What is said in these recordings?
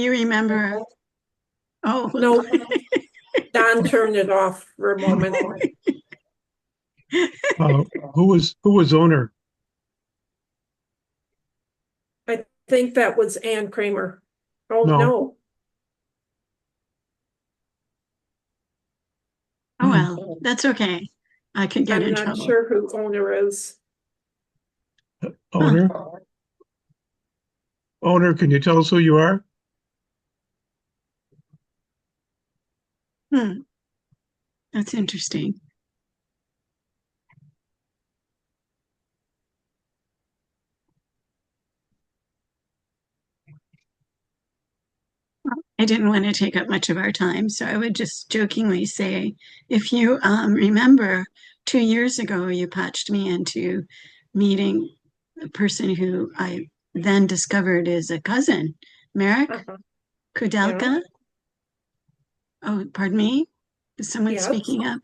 you remember? Oh, No, Don turned it off for a moment. Uh, who was owner? I think that was Ann Kramer. Oh, No. no. oh well, that's okay. I could get I'm in not trouble. sure who owner is. Huh. Owner? Owner, can you tell us who you are? Hmm. That's interesting. I didn't want to take up much of our time, so I would just jokingly say, if you remember, 2 years ago, you patched me into meeting a person who I then discovered is a cousin, Merrick Uh-huh. Yeah. Kudelka. Oh, pardon me? Is someone Yes. speaking up?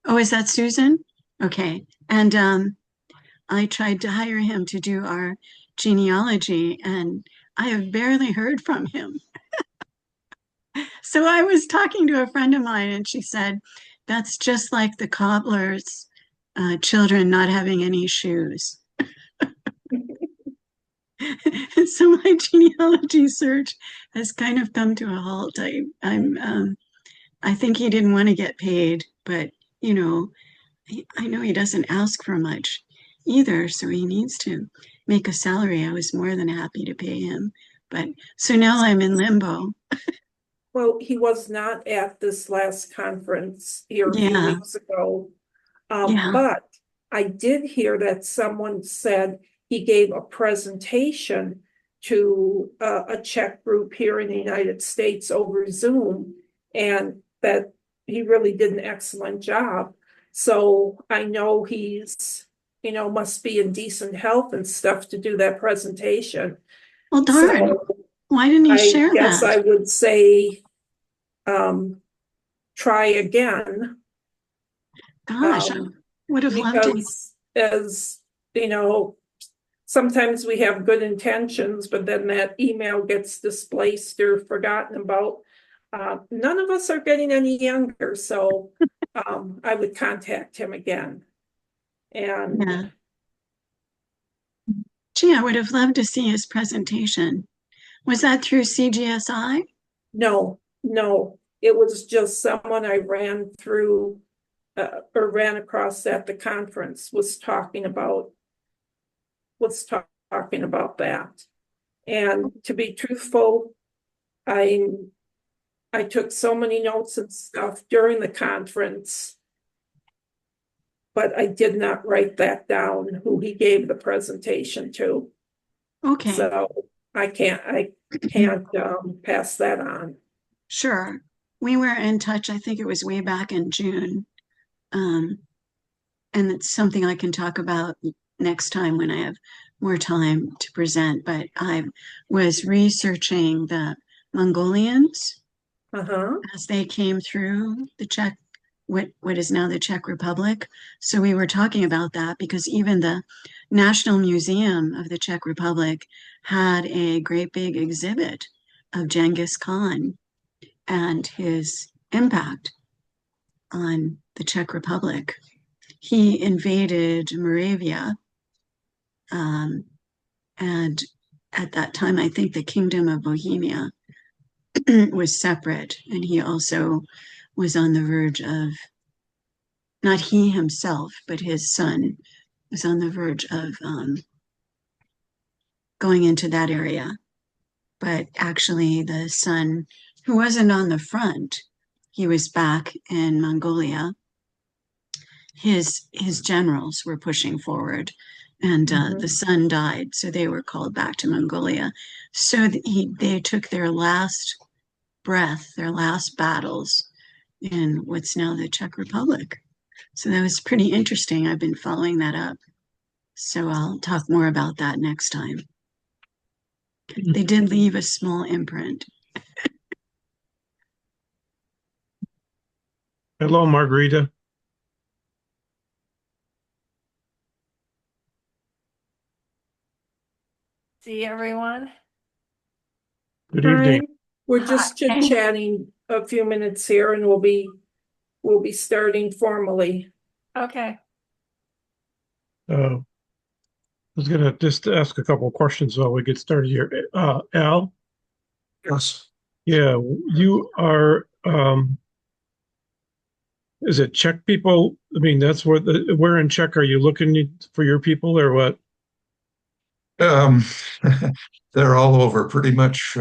Oh, is that Susan? Okay. And I tried to hire him to do our genealogy, and I have barely heard from him. So I was talking to a friend of mine, and she said, that's just like the cobbler's children not having any shoes. So my genealogy search has kind of come to a halt. I think he didn't want to get paid, but you know, I know he doesn't ask for much either, so he needs to make a salary. I was more than happy to pay him, but so now I'm in limbo. Well, he was not at this last conference here a few Yeah, weeks ago. yeah. But I did hear that someone said he gave a presentation to a Czech group here in the United States over Zoom, and that he really did an excellent job. So I know must be in decent health and stuff to do that presentation. Well, darn. So Why didn't he I share guess that? I would say um, try again, Gosh, I um, would have loved to. because as you know, sometimes we have good intentions, but then that email gets displaced or forgotten about. None of us are getting any younger, so I would contact him again. And Yeah. Gee, I would have loved to see his presentation. Was that through CGSI? no, no, it was just someone I ran through or ran across at the conference was talking about that. And to be truthful, I I took so many notes and stuff during the conference, but I did not write that down, who he gave the presentation to. Okay. So I can't pass that on. Sure. We were in touch, I think it was way back in June. Um, and it's something I can talk about next time when I have more time to present. But I was researching the Mongolians Uh-huh. as they came through the Czech, what is now the Czech Republic. So we were talking about that because even the National Museum of the Czech Republic had a great big exhibit of Genghis Khan and his impact on the Czech Republic. He invaded Moravia, um, and at that time, I think the Kingdom of Bohemia was separate, and he also was on the verge of, not he himself, but his son was on the verge of going into that area. But actually, the son, who wasn't on the front, he was back in Mongolia. His generals were pushing forward, and the Mhm. son died, so they were called back to Mongolia. So they took their last breath, their last battles in what's now the Czech Republic. So that was pretty interesting. I've been following that up. So I'll talk more about that next time. They did leave a small imprint. Hello, Margarita. See everyone. Good Hi. evening. We're just Hi. chit-chatting a few minutes here and we'll be starting formally. Okay. I was gonna just ask a couple of questions while we get started here. Al, Yes. yeah, you are, is it Czech people? I mean, that's where in Czech are you looking for your people or what? Um, they're all over pretty much.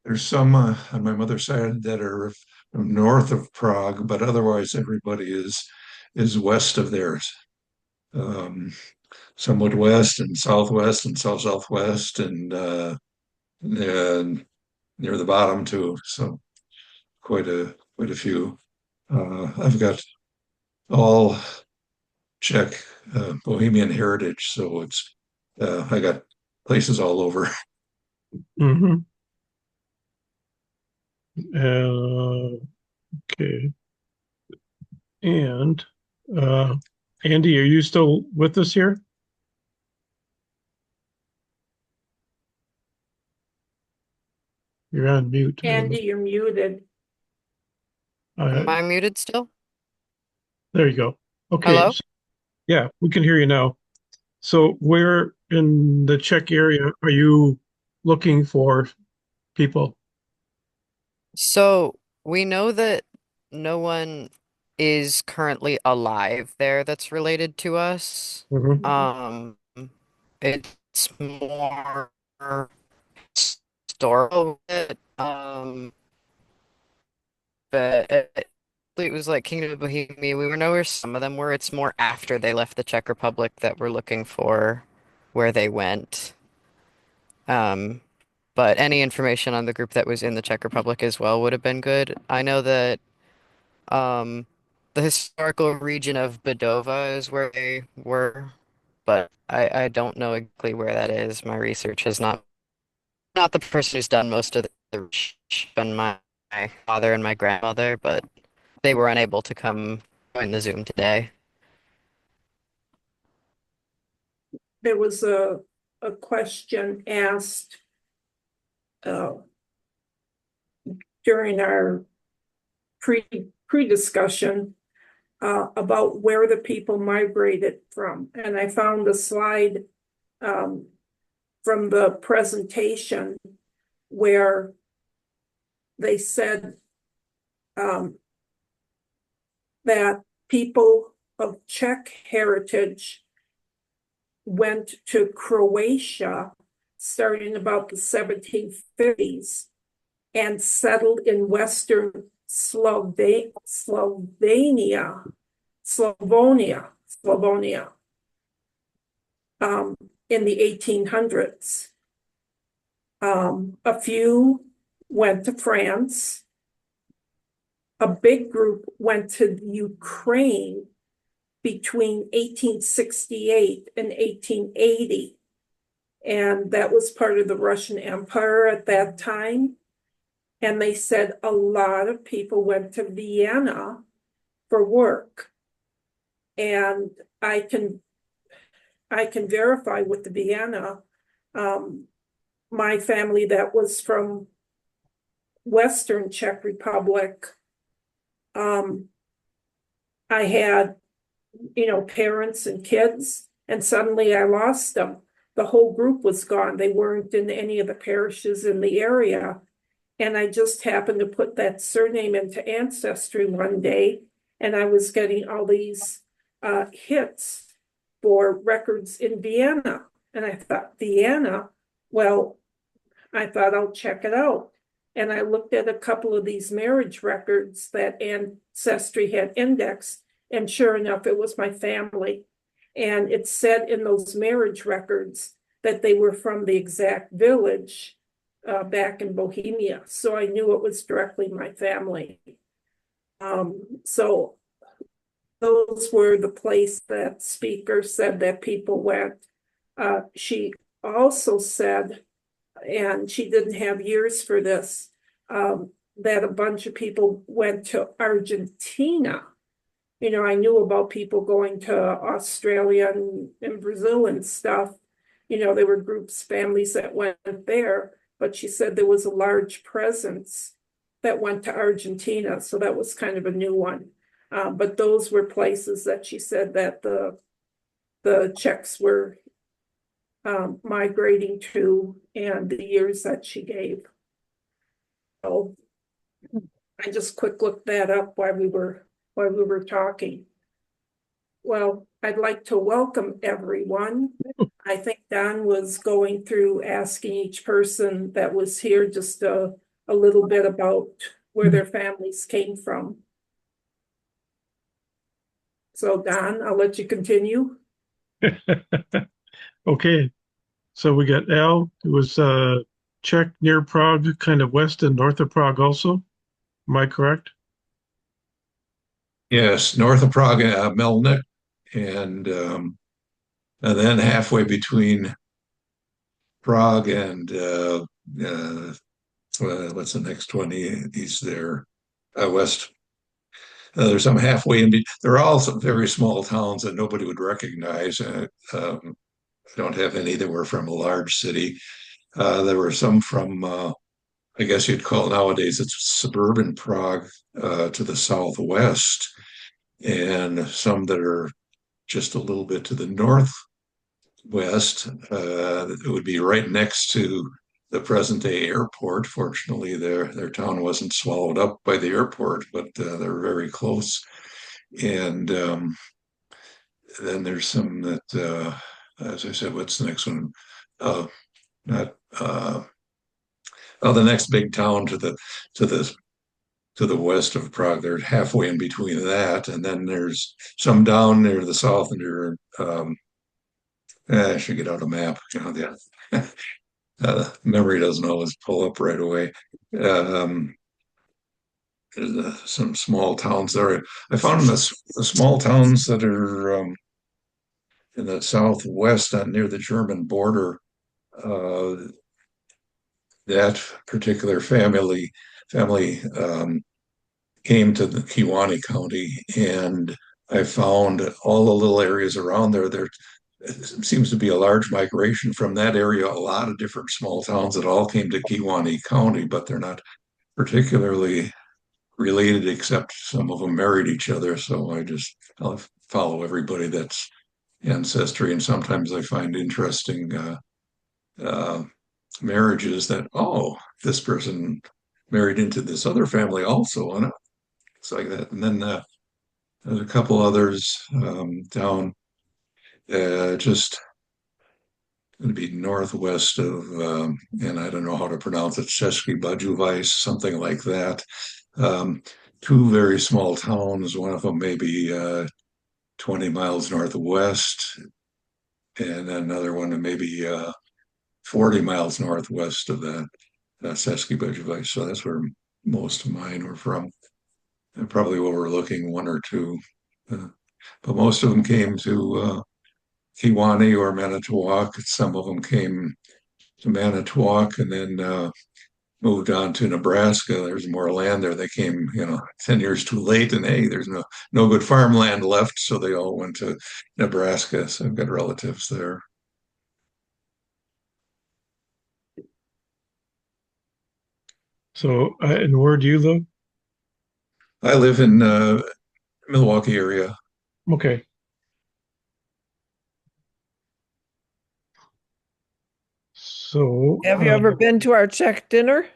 There's some on my mother's side that are north of Prague, but otherwise everybody is west of theirs. Um, Somewhat west and southwest and south-southwest and near the bottom too. So quite a few. I've got all Czech Bohemian heritage, so it's I got places all over. Mm-hmm. Okay. And Andy, are you still with us here? You're on mute. Andy, you're muted. Am I muted still? There you go. Okay. Hello? Yeah, we can hear you now. So where in the Czech area are you looking for people? So we know that no one is currently alive there that's related to us. Mhm. It's more historical, but it was like Kingdom of Bohemia. We know where some of them were. It's more after they left the Czech Republic that we're looking for where they went. Um, but any information on the group that was in the Czech Republic as well would have been good. I know that um, the historical region of Badova is where they were, but I don't know exactly where that is. My research has not the person who's done most of the research, been my father and my grandmother, but they were unable to come join the Zoom today. There was a question asked uh, during our pre-discussion about where the people migrated from. And I found a slide from the presentation where they said that people of Czech heritage went to Croatia starting about the 1750s and settled in Western Slavonia, in the 1800s. A few went to France. A big group went to Ukraine between 1868 and 1880. And that was part of the Russian Empire at that time. And they said a lot of people went to Vienna for work. And I can verify with the Vienna, my family that was from Western Czech Republic. I had, parents and kids, and suddenly I lost them. The whole group was gone. They weren't in any of the parishes in the area. And I just happened to put that surname into Ancestry one day, and I was getting all these hits for records in Vienna. And I thought, Vienna? Well, I thought I'll check it out. And I looked at a couple of these marriage records that Ancestry had indexed, and sure enough, it was my family. And it said in those marriage records that they were from the exact village back in Bohemia. So I knew it was directly my family. So those were the place that speaker said that people went. She also said, and she didn't have years for this, that a bunch of people went to Argentina. I knew about people going to Australia and Brazil and stuff. There were groups, families that went there, but she said there was a large presence that went to Argentina, so that was kind of a new one. But those were places that she said that the Czechs were migrating to, and the years that she gave. So I just quick looked that up while we were talking. Well, I'd like to welcome everyone. I think Don was going through asking each person that was here just a little bit about where their families came from. So Don, I'll let you continue. Okay, so we got Al, who was Czech near Prague, kind of west and north of Prague also. Am I correct? Yes, north of Prague, Melnik, and then halfway between Prague and what's the next one? He's there, west. There's some halfway in. They're all some very small towns that nobody would recognize. I don't have any that were from a large city. There were some from, I guess you'd call nowadays it's suburban Prague to the southwest, and some that are just a little bit to the northwest. It would be right next to the present day airport. Fortunately, their town wasn't swallowed up by the airport, but they're very close. And then there's some that, as I said, what's the next one? Not the next big town to the west of Prague. They're halfway in between that, and then there's some down near the south near. I should get out a map. You know, memory doesn't always pull up right away. There's some small towns there. I found the small towns that are in the southwest, near the German border. That particular family came to the Kewaunee County, and I found all the little areas around there. There seems to be a large migration from that area. A lot of different small towns that all came to Kewaunee County, but they're not particularly related, except some of them married each other. So I'll follow everybody that's ancestry, and sometimes I find interesting marriages that, oh, this person married into this other family also, and it's like that. And then there's a couple others down just going to be northwest of, and I don't know how to pronounce it, Český Budějovice, something like that. Two very small towns, one of them maybe 20 miles northwest, and another one maybe 40 miles northwest of that, Český Budějovice. So that's where most of mine were from. And probably overlooking one or two. But most of them came to Kewaunee or Manitowoc. Some of them came to Manitowoc and then moved on to Nebraska. There's more land there. They came, 10 years too late, and hey, there's no good farmland left, so they all went to Nebraska. So I've got relatives there. So, and where do you live? I live in Milwaukee area. Okay. So, Have you ever been to our Czech dinner?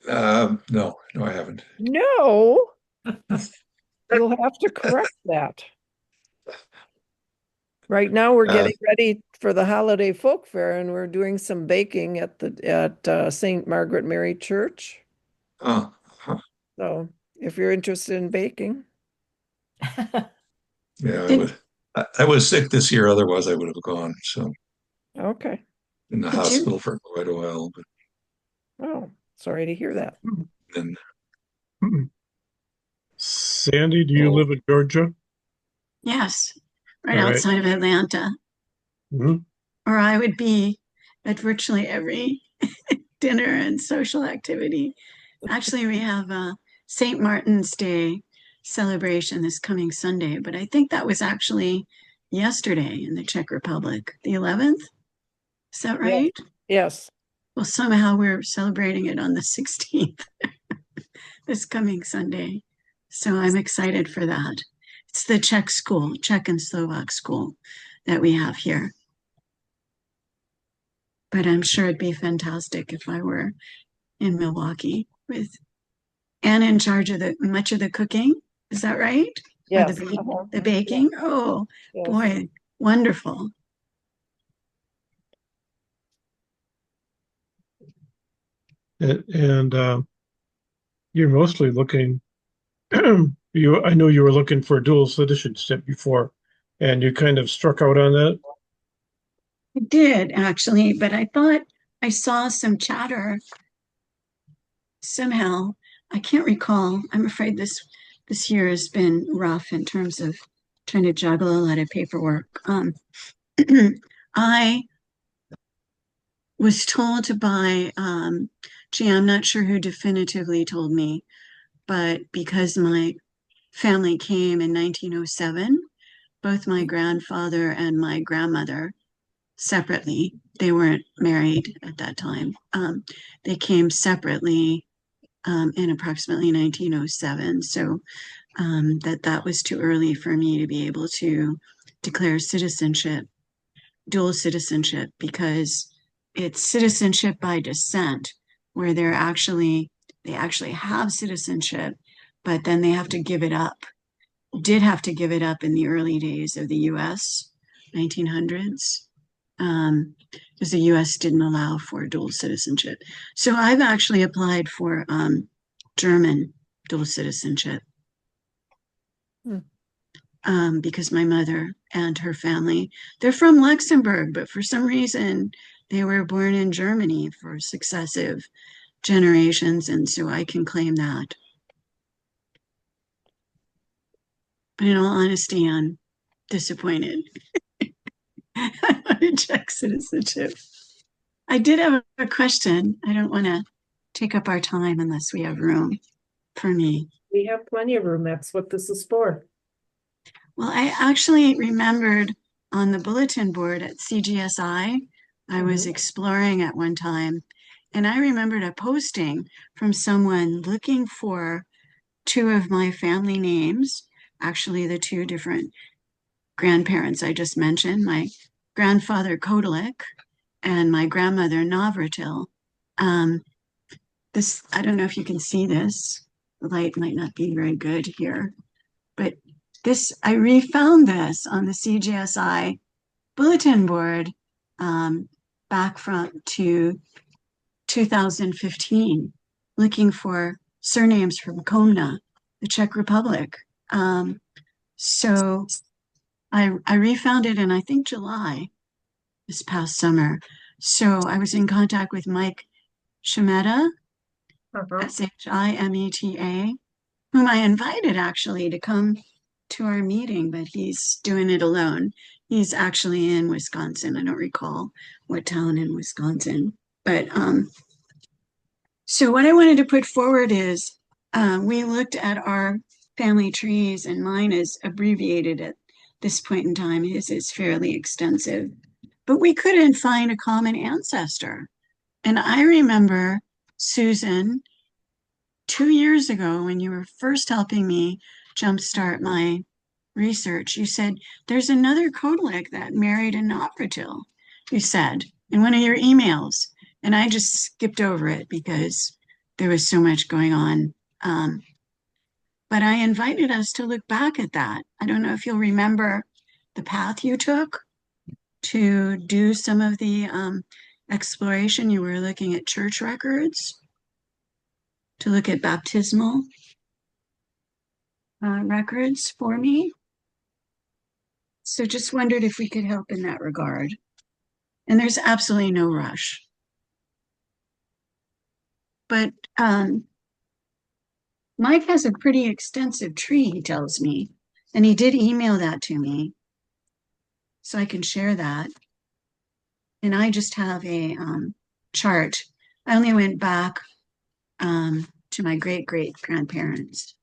No, I haven't. No. You'll have to correct that. Right now, we're getting ready for the holiday folk fair, and we're doing some baking at St. Margaret Mary Church. Huh. So, if you're interested in baking, Yeah, I was sick this year. Otherwise, I would have gone. So, okay. in the hospital for quite a while. But Oh, sorry to hear that. then, Sandy, do you live in Georgia? Yes, right All right. outside of Atlanta. Mhm. Or I would be at virtually every dinner and social activity. Actually, we have a St. Martin's Day celebration this coming Sunday, but I think that was actually yesterday in the Czech Republic, the 11th. Is that right? Yes. Well, somehow we're celebrating it on the 16th, this coming Sunday. So I'm excited for that. It's the Czech school, Czech and Slovak school that we have here. But I'm sure it'd be fantastic if I were in Milwaukee with Anne in charge of much of the cooking. Is that right? Or Yes. the baking? Oh, Yes. boy, wonderful. And you're mostly looking, I know you were looking for dual citizenship before, and you kind of struck out on that. I did actually, but I thought I saw some chatter somehow. I can't recall. I'm afraid this year has been rough in terms of trying to juggle a lot of paperwork. I was told to buy, gee, I'm not sure who definitively told me, but because my family came in 1907, both my grandfather and my grandmother separately, they weren't married at that time. They came separately in approximately 1907. So that was too early for me to be able to declare citizenship, dual citizenship, because it's citizenship by descent, where they actually have citizenship, but then they have to give it up. Did have to give it up in the early days of the U.S., 1900s, because the U.S. didn't allow for dual citizenship. So I've actually applied for German dual citizenship. Because my mother and her family, they're from Luxembourg, but for some reason they were born in Germany for successive generations, and so I can claim that. But in all honesty, I'm disappointed. I want to check citizenship. I did have a question. I don't want to take up our time unless we have room for me. We have plenty of room. That's what this is for. Well, I actually remembered on the bulletin board at CGSI, I was exploring at one time, and I remembered a posting from someone looking for two of my family names, actually the two different grandparents I just mentioned, my grandfather Kodelik and my grandmother Navratil. This, I don't know if you can see this. The light might not be very good here, but this, I refound this on the CGSI bulletin board back to 2015, looking for surnames from Komna, the Czech Republic. So I refound it in, I think, July this past summer. So I was in contact with Mike Shimeta, Shimeta, whom I invited actually to come to our meeting, but he's doing it alone. He's actually in Wisconsin. I don't recall what town in Wisconsin. But so what I wanted to put forward is we looked at our family trees, and mine is abbreviated at this point in time. His is fairly extensive, but we couldn't find a common ancestor. And I remember, Susan, 2 years ago when you were first helping me jumpstart my research, you said there's another Kodelik that married a Navratil, you said in one of your emails. And I just skipped over it because there was so much going on. But I invited us to look back at that. I don't know if you'll remember the path you took to do some of the exploration. You were looking at church records, to look at baptismal records for me. So just wondered if we could help in that regard. And there's absolutely no rush. But Mike has a pretty extensive tree, he tells me, and he did email that to me, so I can share that. And I just have a chart. I only went back to my great-great-grandparents,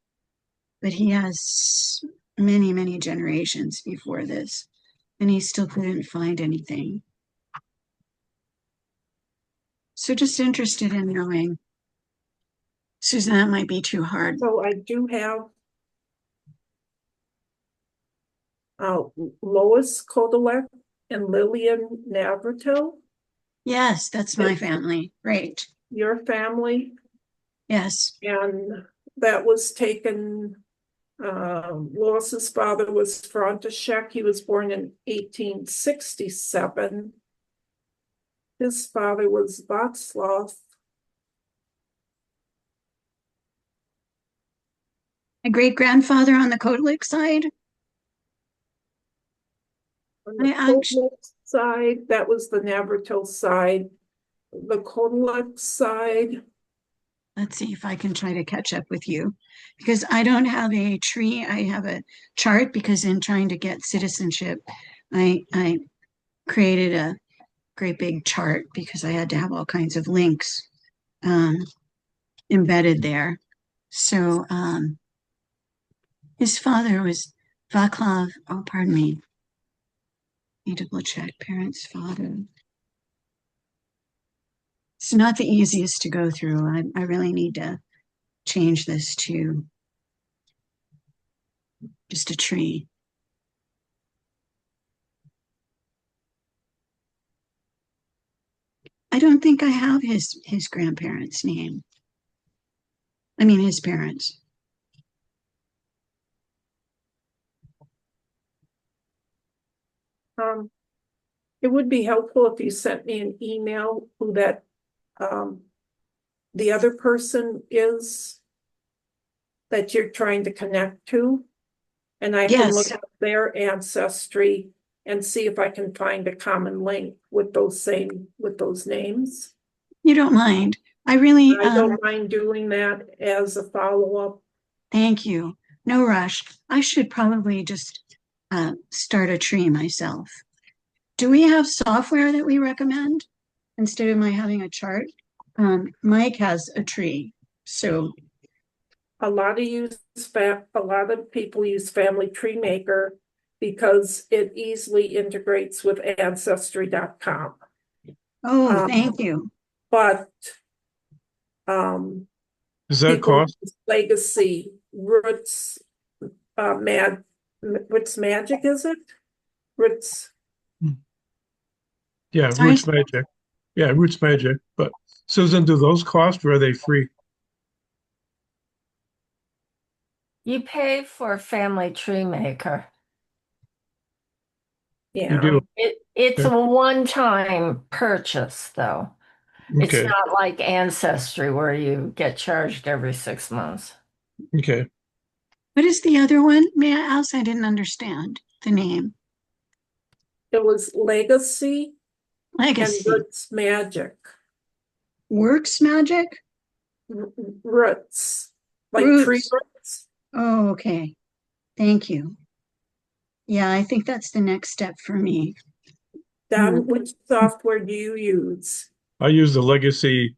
but he has many, many generations before this, and he still couldn't find anything. So just interested in knowing. Susan, that might be too hard. So I do have Lois Kodalek and Lillian Navratil, Yes, that's my family. Great. your family, Yes. and that was taken. Lois's father was František. He was born in 1867. His father was Václav. My great grandfather on the Kodalik side. On the I actually, Kodalek side, that was the Navratil side. The Kodalek side, let's see if I can try to catch up with you because I don't have a tree. I have a chart because in trying to get citizenship, I created a great big chart because I had to have all kinds of links um, embedded there. So his father was Vaclav. Oh, pardon me. Let me double check. Parents, father. It's not the easiest to go through. I really need to change this to just a tree. I don't think I have his grandparents' name. I mean his parents. it would be helpful if you sent me an email who that the other person is that you're trying to connect to. And I can look Yes, at their ancestry and see if I can find a common link with those names. you don't mind. I really I don't mind doing that as a follow-up. thank you. No rush. I should probably just start a tree myself. Do we have software that we recommend instead of my having a chart? Mike has a tree, so A lot of people use Family Tree Maker because it easily integrates with Ancestry.com. oh, Um, thank you. But Does that people cost? use Legacy, Roots, Roots Magic, is it? Roots, Yeah, Sorry, Roots Magic. Yeah, Roots Magic. But Susan, do those cost or are they free? You pay for Family Tree Maker. You yeah. do. It's Okay. a one-time purchase, though. It's Okay. not like Ancestry where you get charged every 6 months. Okay. what is the other one? May I ask? I didn't understand the name. It was Legacy and Legacy. Roots Magic. Works magic? Roots, like tree Roots. roots. Oh, okay. Thank you. Yeah, I think that's the next step for me. Don, which software do you use? I use the Legacy.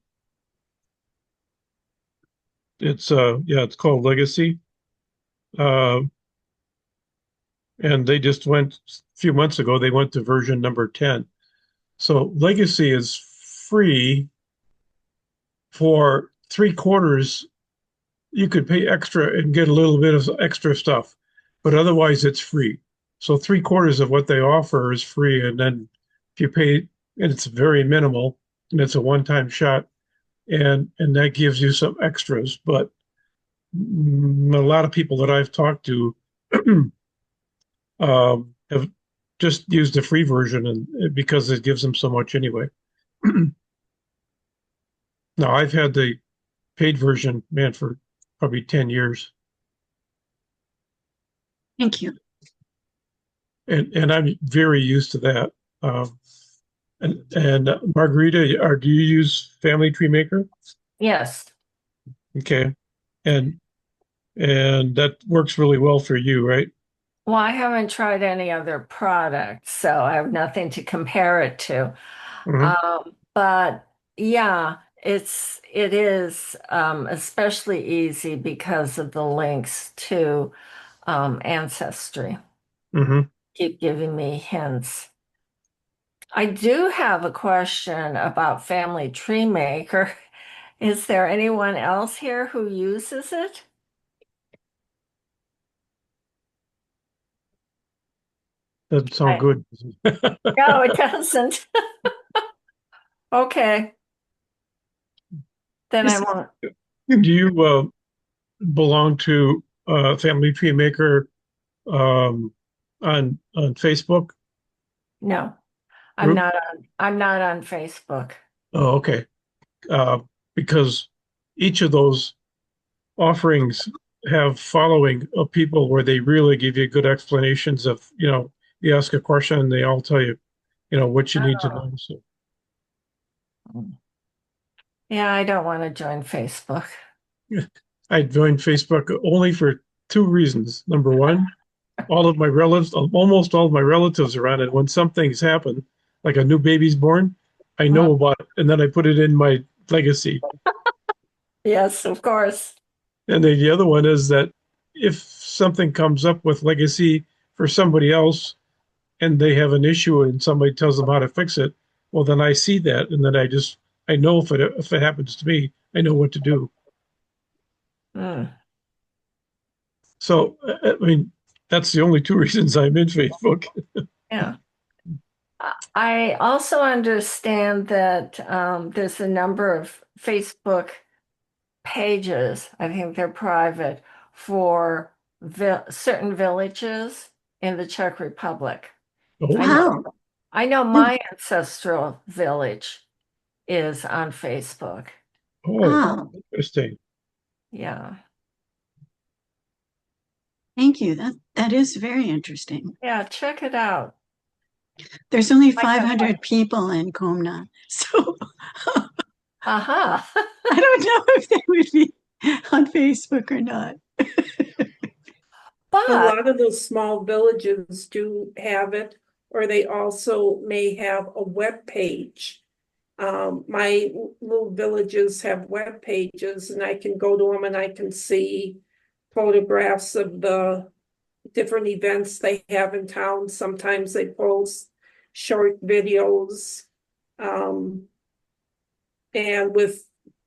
It's yeah, it's called Legacy. Uh, and they just went a few months ago, they went to version number 10. So Legacy is free for 3/4. You could pay extra and get a little bit of extra stuff, but otherwise it's free. So 3/4 of what they offer is free. And then if you pay, and it's very minimal and it's a one-time shot, and that gives you some extras. But a lot of people that I've talked to have just used the free version and because it gives them so much anyway. Now I've had the paid version, man, for probably 10 years. Thank you. And I'm very used to that. And Margarita, do you use Family Tree Maker? Yes. Okay. And that works really well for you, right? Well, I haven't tried any other products, so I have nothing to compare it to. Hmm. But yeah, it is especially easy because of the links to Ancestry. Hmm. Keep giving me hints. I do have a question about Family Tree Maker. Is there anyone else here who uses it? Doesn't sound I, good. no, it doesn't. Okay, then I Is- won't. Do you belong to Family Tree Maker on Facebook No, group? I'm not on Facebook. Oh, okay. Uh, because each of those offerings have following of people where they really give you good explanations of, you ask a question, they all tell you, what you need to Oh. know. So Yeah, I don't want to join Facebook. I joined Facebook only for two reasons. Number one, all of my relatives, almost all of my relatives are on it. When something's happened, like a new baby's born, I know about it, and then I put it in my legacy. Yes, of course. And then the other one is that if something comes up with legacy for somebody else and they have an issue and somebody tells them how to fix it, well, then I see that, and then I know if it happens to me, I know what to do. Mm, So I mean, that's the only two reasons I'm in Facebook. yeah. I also understand that there's a number of Facebook pages, I think they're private, for certain villages in the Czech Republic. I Oh, know, Wow. I know my ancestral village is on Facebook. oh, Wow. interesting. Yeah. Thank you. That is very interesting. Yeah, check it out. There's only Like that. 500 people in Komna, so Aha. I don't know if they would be on Facebook or not. A But lot of those small villages do have it, or they also may have a web page. My little villages have web pages, and I can go to them and I can see photographs of the different events they have in town. Sometimes they post short videos. And with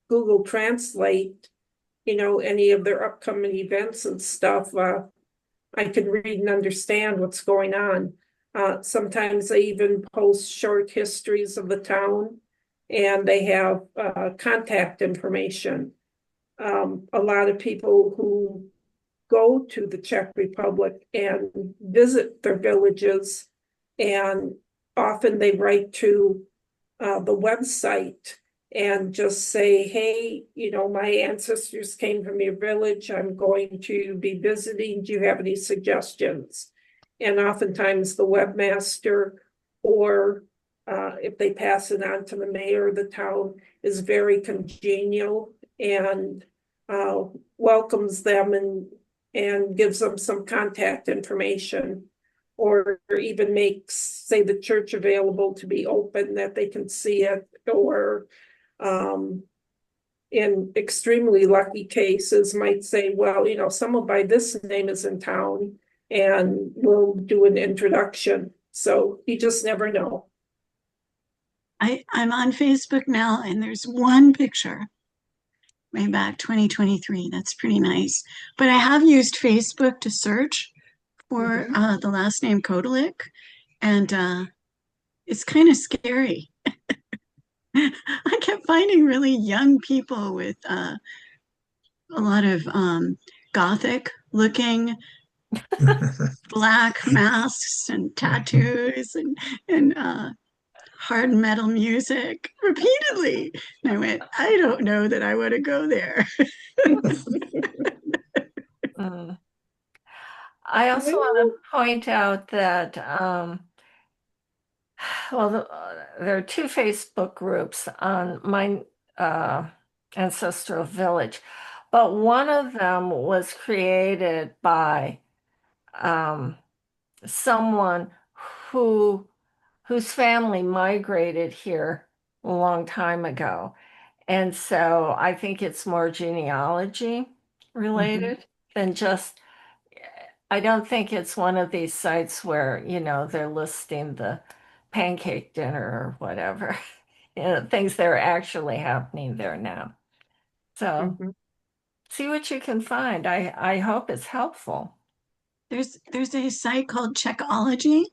Google Translate, any of their upcoming events and stuff, I can read and understand what's going on. Sometimes they even post short histories of the town, and they have contact information. A lot of people who go to the Czech Republic and visit their villages, and often they write to the website and just say, hey, my ancestors came from your village. I'm going to be visiting. Do you have any suggestions? And oftentimes the webmaster, or if they pass it on to the mayor of the town, is very congenial and welcomes them and gives them some contact information, or even makes, say, the church available to be open that they can see it, or in extremely lucky cases might say, well, someone by this name is in town and we'll do an introduction. So you just never know. I'm on Facebook now, and there's one picture way back 2023. That's pretty nice. But I have used Facebook to search for the last name Kodelik, and it's kind of scary. I kept finding really young people with a lot of gothic looking black masks and tattoos and hard metal music repeatedly. And I went, I don't know that I want to go there. mm. I also want to point out that well, there are two Facebook groups on my ancestral village, but one of them was created by um, someone who whose family migrated here a long time ago. And so I think it's more genealogy related than just, I don't think it's one of these sites where, they're listing pancake dinner or whatever. Things that are actually happening there now. So Mhm. see what you can find. I hope it's helpful. There's a site called Checkology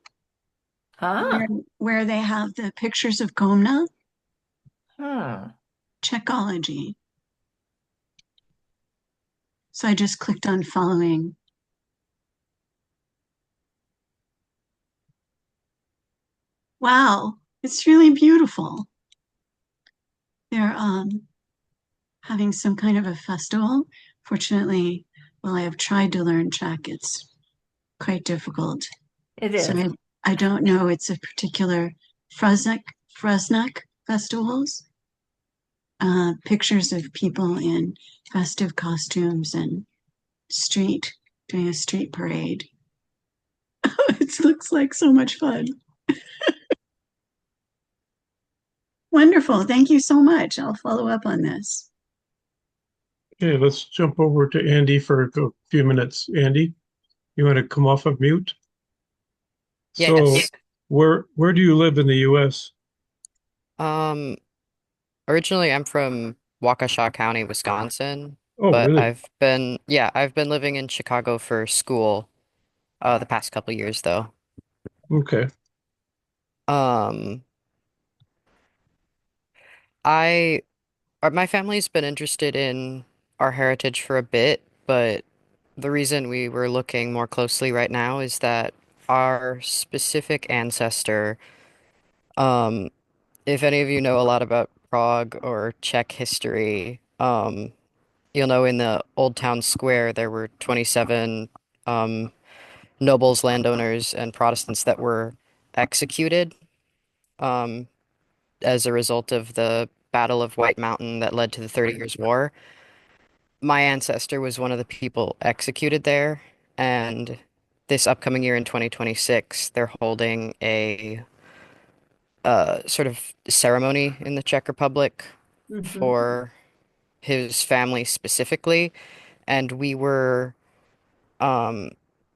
where Ah, where they have the pictures of Komna. hmm. Checkology. So I just clicked on following. Wow, it's really beautiful. They're having some kind of a festival. Fortunately, while I have tried to learn Czech, it's quite difficult. It So is. I don't know. It's a particular Fruznak festivals. Pictures of people in festive costumes and street doing a street parade. It looks like so much fun. Wonderful. Thank you so much. I'll follow up on this. Okay, let's jump over to Andy for a few minutes. Andy, you want to come off of mute? So Yes. where do you live in the US? Um, Originally I'm from Waukesha County, Wisconsin, Oh, but really? I've been living in Chicago for school the past couple years though. Okay. Um, I my family's been interested in our heritage for a bit, but the reason we were looking more closely right now is that our specific ancestor, um, if any of you know a lot about Prague or Czech history, you'll know in the Old Town Square there were 27 um, nobles, landowners, and Protestants that were executed um, as a result of the Battle of White Mountain that led to the 30 Years' War. My ancestor was one of the people executed there, and this upcoming year in 2026, they're holding a sort of ceremony in the Czech Republic Mhm. for his family specifically, and we were um,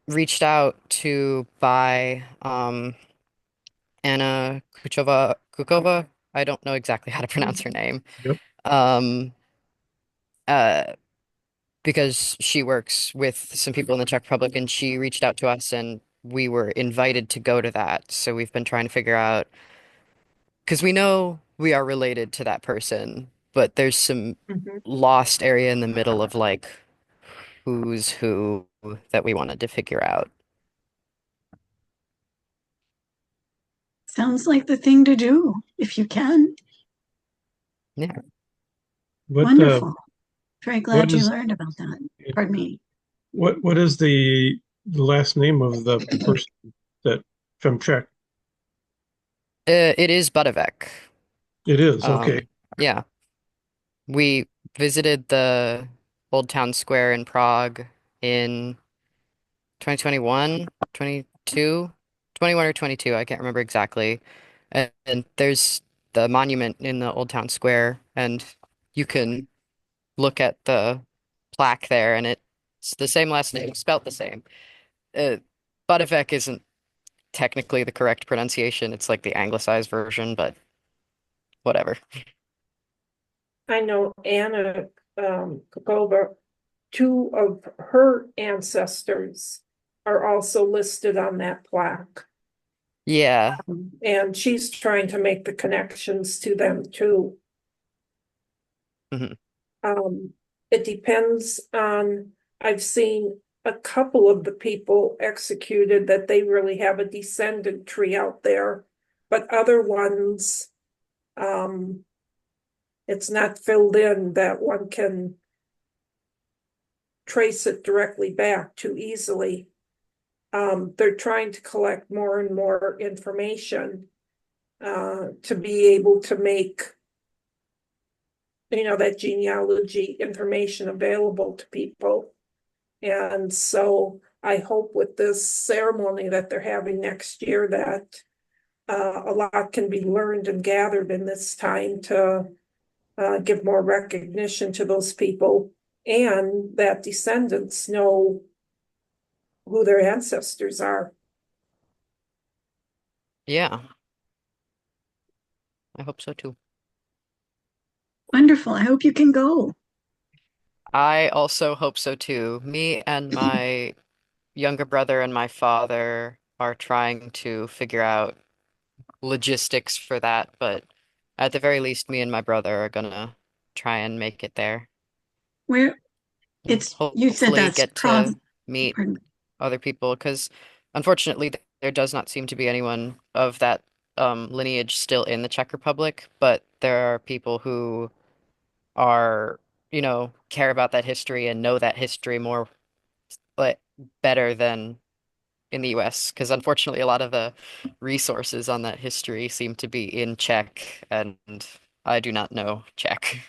reached out to by Anna Kukova. I don't know exactly how to pronounce her name. Yep. Um, uh, because she works with some people in the Czech Republic, and she reached out to us, and we were invited to go to that. So we've been trying to figure out because we know we are related to that person, but there's some Mhm. lost area in the middle of like who's who that we wanted to figure out. Sounds like the thing to do if you can. Yeah. What Wonderful. Very what glad you is learned about that. Pardon me. what is the last name of the person that from Czech? It is Budovec. It is. Okay. Um, yeah, we visited the Old Town Square in Prague in 2021, 22, 21 or 22, I can't remember exactly. And there's the monument in the Old Town Square, and you can look at the plaque there, and it's the same last name, spelt the same. Uh, Budovec isn't technically the correct pronunciation. It's like the anglicized version, but whatever. I know Anna Kokova, two of her ancestors are also listed on that plaque. Yeah. And she's trying to make the connections to them too. Mhm. It depends on, I've seen a couple of the people executed that they really have a descendant tree out there, but other ones, um, it's not filled in that one can trace it directly back too easily. They're trying to collect more and more information to be able to make, that genealogy information available to people. And so I hope with this ceremony that they're having next year that a lot can be learned and gathered in this time to give more recognition to those people and that descendants know who their ancestors are. Yeah. I hope so too. Wonderful. I hope you can go. I also hope so too. Me and my younger brother and my father are trying to figure out logistics for that, but at the very least, me and my brother are gonna try and make it there Where and you said hopefully that's get to meet pardon. other people because unfortunately there does not seem to be anyone of that lineage still in the Czech Republic, but there are people who are, care about that history and know that history more like better than in the US because unfortunately a lot of the resources on that history seem to be in Czech and I do not know Czech.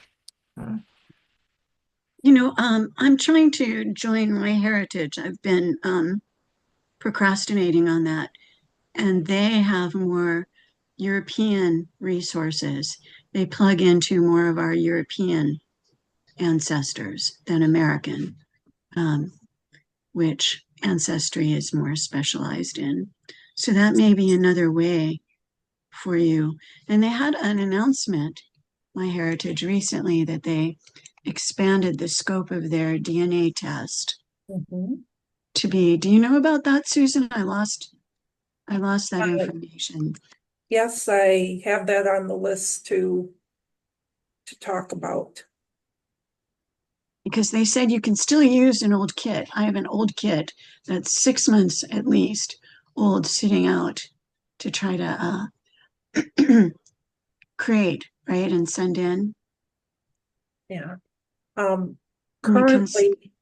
I'm trying to join My Heritage. I've been procrastinating on that, and they have more European resources. They plug into more of our European ancestors than American, um, which ancestry is more specialized in. So that may be another way for you. And they had an announcement, My Heritage, recently that they expanded the scope of their DNA test to be. Do you know about that, Susan? I lost that information Yes, I have that on the list to talk about. because they said you can still use an old kit. I have an old kit that's 6 months at least old sitting out to try to create, right, and send in. Yeah. And you can Currently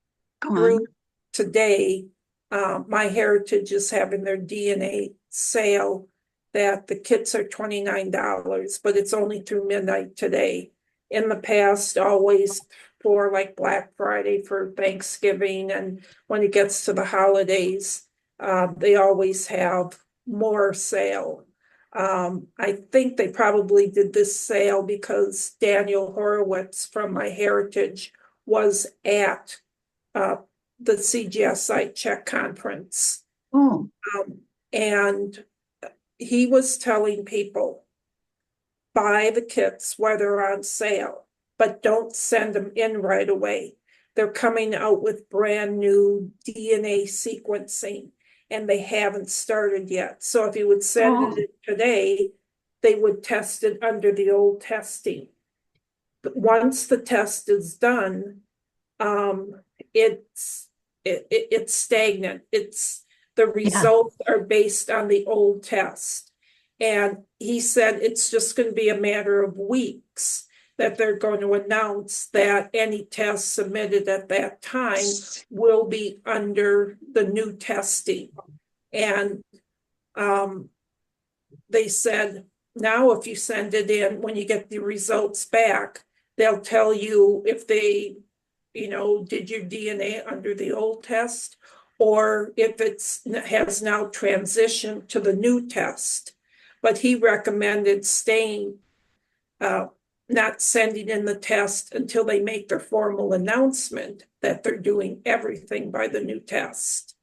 go on. through today, My Heritage is having their DNA sale that the kits are $29, but it's only through midnight today. In the past, always for like Black Friday, for Thanksgiving, and when it gets to the holidays, they always have more sale. I think they probably did this sale because Daniel Horowitz from My Heritage was at the CGSI Czech conference. Oh, And he was telling people, buy the kits while they're on sale, but don't send them in right away. They're coming out with brand new DNA sequencing and they haven't started yet. So if you would send it today, they would test it under the old testing. But once the test is done, it's stagnant. The results are based on the old test. And he said it's just going to be a matter of weeks that they're going to announce that any test submitted at that time will be under the new testing. And they said, now if you send it in, when you get the results back, they'll tell you if they did your DNA under the old test, or if has now transitioned to the new test. But he recommended not sending in the test until they make their formal announcement that they're doing everything by the new test.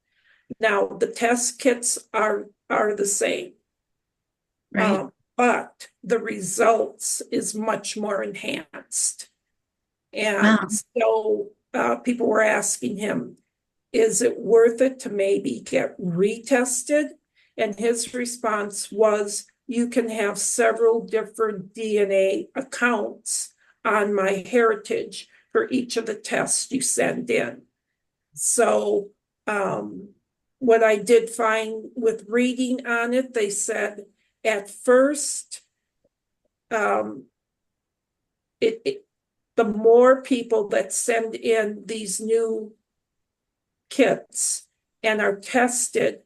Now, the test kits are the same. right. But the results is much more enhanced. Wow. And so people were asking him, is it worth it to maybe get retested? And his response was, you can have several different DNA accounts on My Heritage for each of the tests you send in. So what I did find with reading on it, they said at first, the more people that send in these new kits and are tested,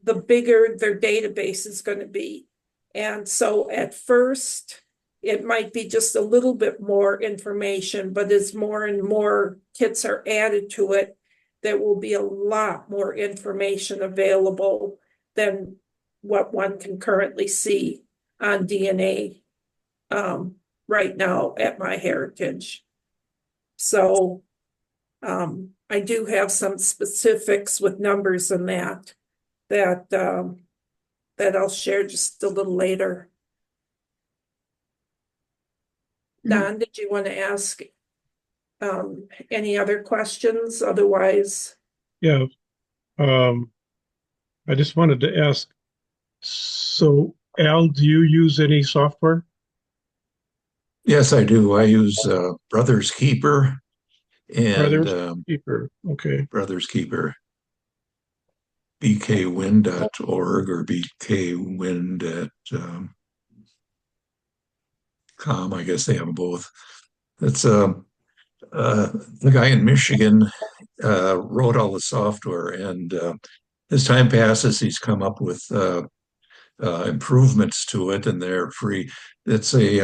the bigger their database is going to be. And so at first, it might be just a little bit more information, but as more and more kits are added to it, there will be a lot more information available than what one can currently see on DNA right now at My Heritage. So I do have some specifics with numbers and that I'll share just a little later. Don, did you want to ask any other questions? Otherwise, Yeah. I just wanted to ask, so Al, do you use any software? Yes, I do. I use Brothers Keeper and Brothers Keeper. Okay. Brothers Keeper, bkwin.org or bkwind at com. I guess they have both. It's the guy in Michigan wrote all the software, and as time passes, he's come up with improvements to it, and they're free. It's a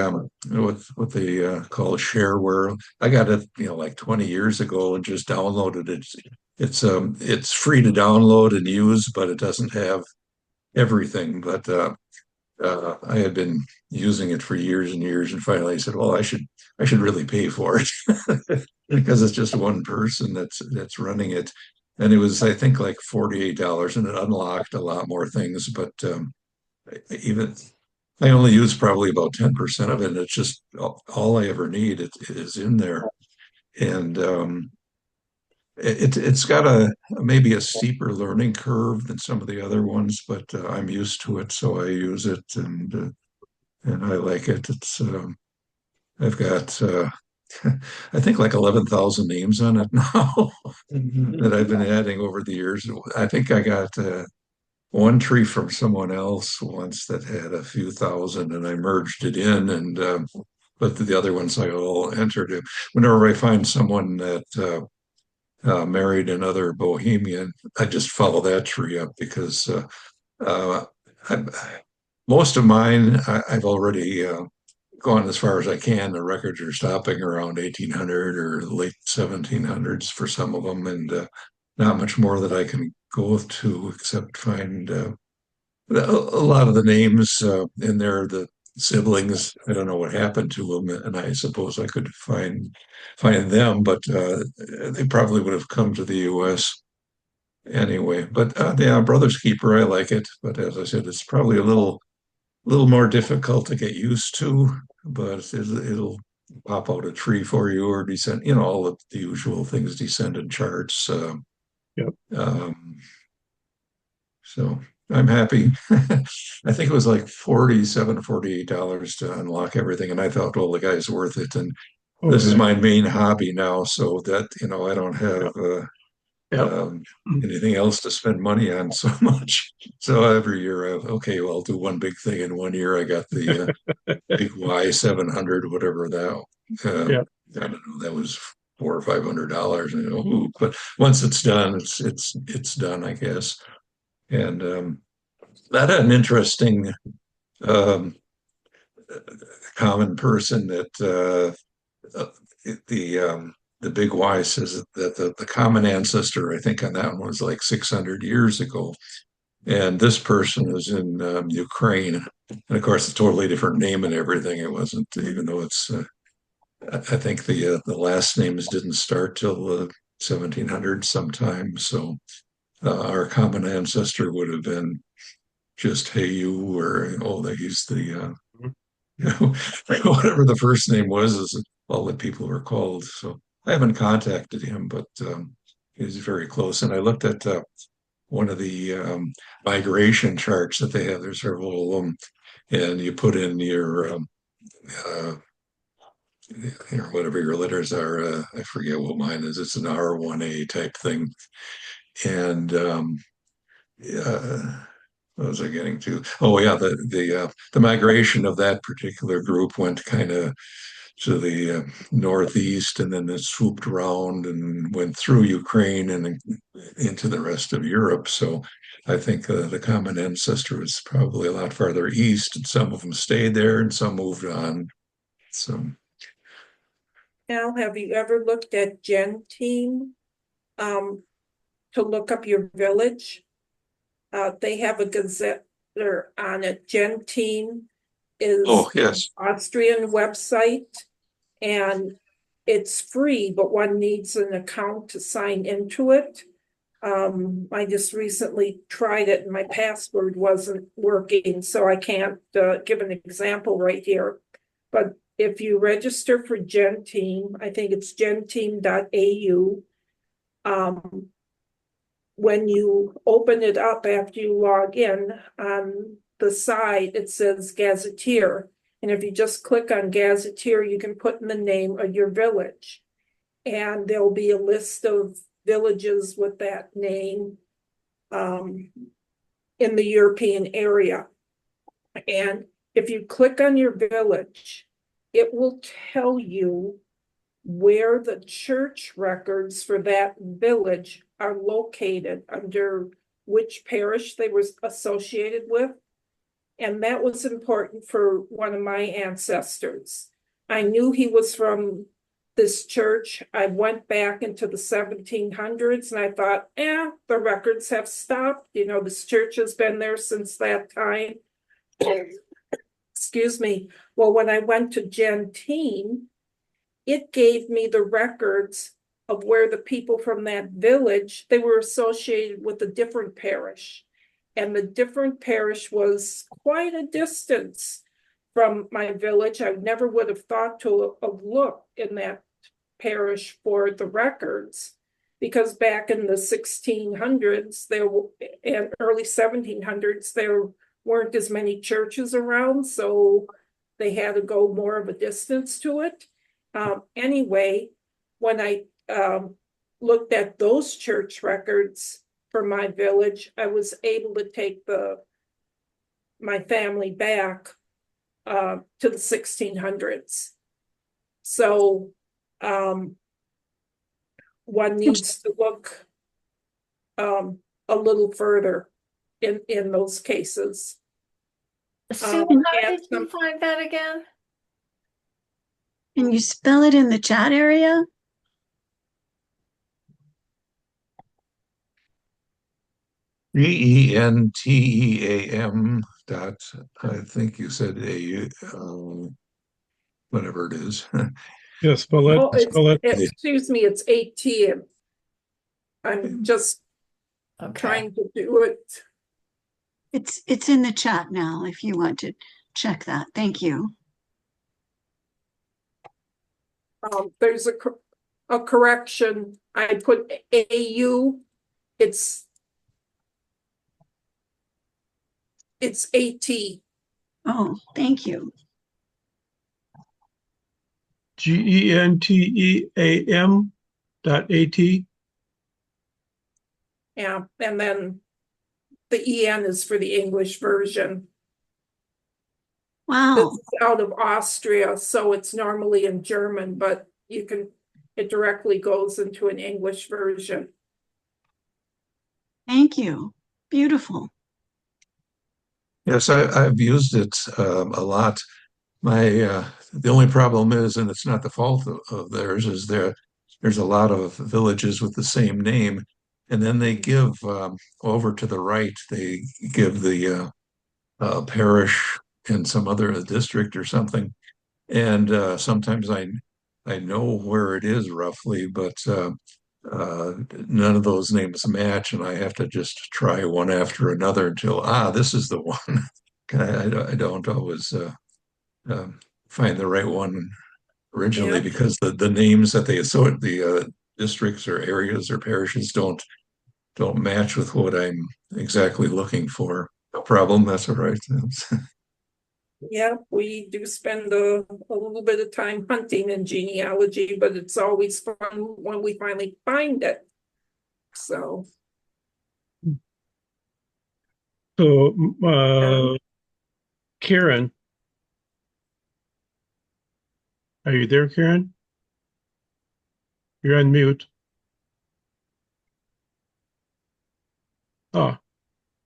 what they call shareware. I got it, like 20 years ago, and just downloaded it. It's free to download and use, but it doesn't have everything. But I had been using it for years and years, and finally I said, "Well, I should really pay for it," because it's just one person that's running it. And it was, I think, like $48, and it unlocked a lot more things. But even I only use probably about 10% of it. And it's just all I ever need is in there. And it's got maybe a steeper learning curve than some of the other ones, but I'm used to it, so I use it, and I like it. I've got I think like 11,000 names on it now that I've been adding over the years. I think I got one tree from someone else once that had a few thousand, and I merged it in, and but the other ones I all entered it. Whenever I find someone that married another Bohemian, I just follow that tree up because uh, I, most of mine I've already gone as far as I can. The records are stopping around 1800 or late 1700s for some of them, and not much more that I can go to except find a lot of the names in there, the siblings. I don't know what happened to them, and I suppose I could find them, but they probably would have come to the U.S. anyway. But yeah, Brothers Keeper, I like it, but as I said, it's probably a little more difficult to get used to, but it'll pop out a tree for you or descend, all of the usual things, descendant charts. Yep. So I'm happy. I think it was like $48 to unlock everything. And I thought, well, the guy's worth it. And Oh, this is yeah. my main hobby now, so that, I don't have Yep. anything else to spend money on so much. So every year, okay, well, I'll do one big thing. In one year, I got the big Y700, whatever that. Yeah. I don't know. That was $400 or $500. Ooh, but once it's done, it's done, I guess. And that had an interesting um, common person that the big Y says that the common ancestor, I think, on that one was like 600 years ago. And this person was in Ukraine. And of course, a totally different name and everything. It wasn't, even though it's, I think the last names didn't start till 1700 sometime. So our common ancestor would have been just hey you, or he's the whatever the first name was is all that people were called. So I haven't contacted him, but he's very close. And I looked at one of the migration charts that they have. There's several of them, and you put in uh, whatever your letters are. I forget what mine is. It's an R1A type thing, and what was I getting to? Oh yeah, the migration of that particular group went kind of to the northeast, and then it swooped around and went through Ukraine and into the rest of Europe. So I think the common ancestor was probably a lot farther east, and some of them stayed there and some moved on. So Al, have you ever looked at Gentine to look up your village? They have a gazette on it. Gentine is yes, an Austrian website, and it's free, but one needs an account to sign into it. I just recently tried it and my password wasn't working, so I can't give an example right here. But if you register for GenTeam, I think it's genteam.au. When you open it up after you log in, on the side, it says Gazetteer. And if you just click on Gazetteer, you can put in the name of your village. And there'll be a list of villages with that name in the European area. And if you click on your village, it will tell you where the church records for that village are located, under which parish they were associated with. And that was important for one of my ancestors. I knew he was from this church. I went back into the 1700s and I thought, the records have stopped. You know, this church has been there since that time. Excuse me. Well, when I went to GenTeam, it gave me the records of where the people from that village, they were associated with a different parish. And the different parish was quite a distance from my village. I never would have thought to have looked in that parish for the records, because back in the 1600s and early 1700s, there weren't as many churches around, so they had to go more of a distance to it. Anyway, when I looked at those church records for my village, I was able to take my family back to the 1600s. So one needs to look a little further in those cases. Sue, how did you find that again? Can you spell it in the chat area? GENTEAM dot, I think you said whatever it is. Yeah, spell it. Oh, Spell it. excuse me, it's 18. I'm just trying to do it. It's in the chat now if you want to check that. Thank you. There's a correction. I put AU. It's AT. Oh, thank you. GENTEAM.AT. Yeah, and then the EN is for the English version. Wow. This is out of Austria, so it's normally in German, but it directly goes into an English version. Thank you. Beautiful. Yes, I've used it a lot. The only problem is, and it's not the fault of theirs, is there's a lot of villages with the same name, and then they give over to the right, they give the parish in some other district or something, and sometimes I know where it is roughly, but none of those names match, and I have to just try one after another until this is the one. I don't always find the right one originally, because the names that they associate the districts or areas or parishes don't match with what I'm exactly looking for. No problem. That's all right. Yeah, we do spend a little bit of time hunting in genealogy, but it's always fun when we finally find it. So Karen, are you there, Karen? You're on mute.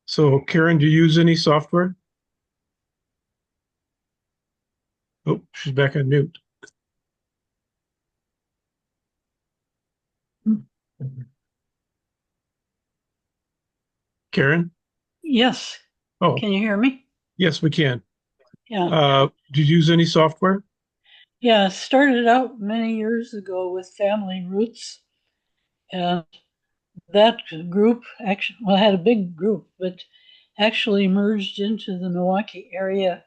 So Karen, do you use any software? Oh, she's back on mute. Karen? Yes. Oh, Can you hear me? yes, we can. Yeah. Do you use any software? Yeah. Started out many years ago with Family Roots, and that group actually, well, had a big group, but actually merged into the Milwaukee area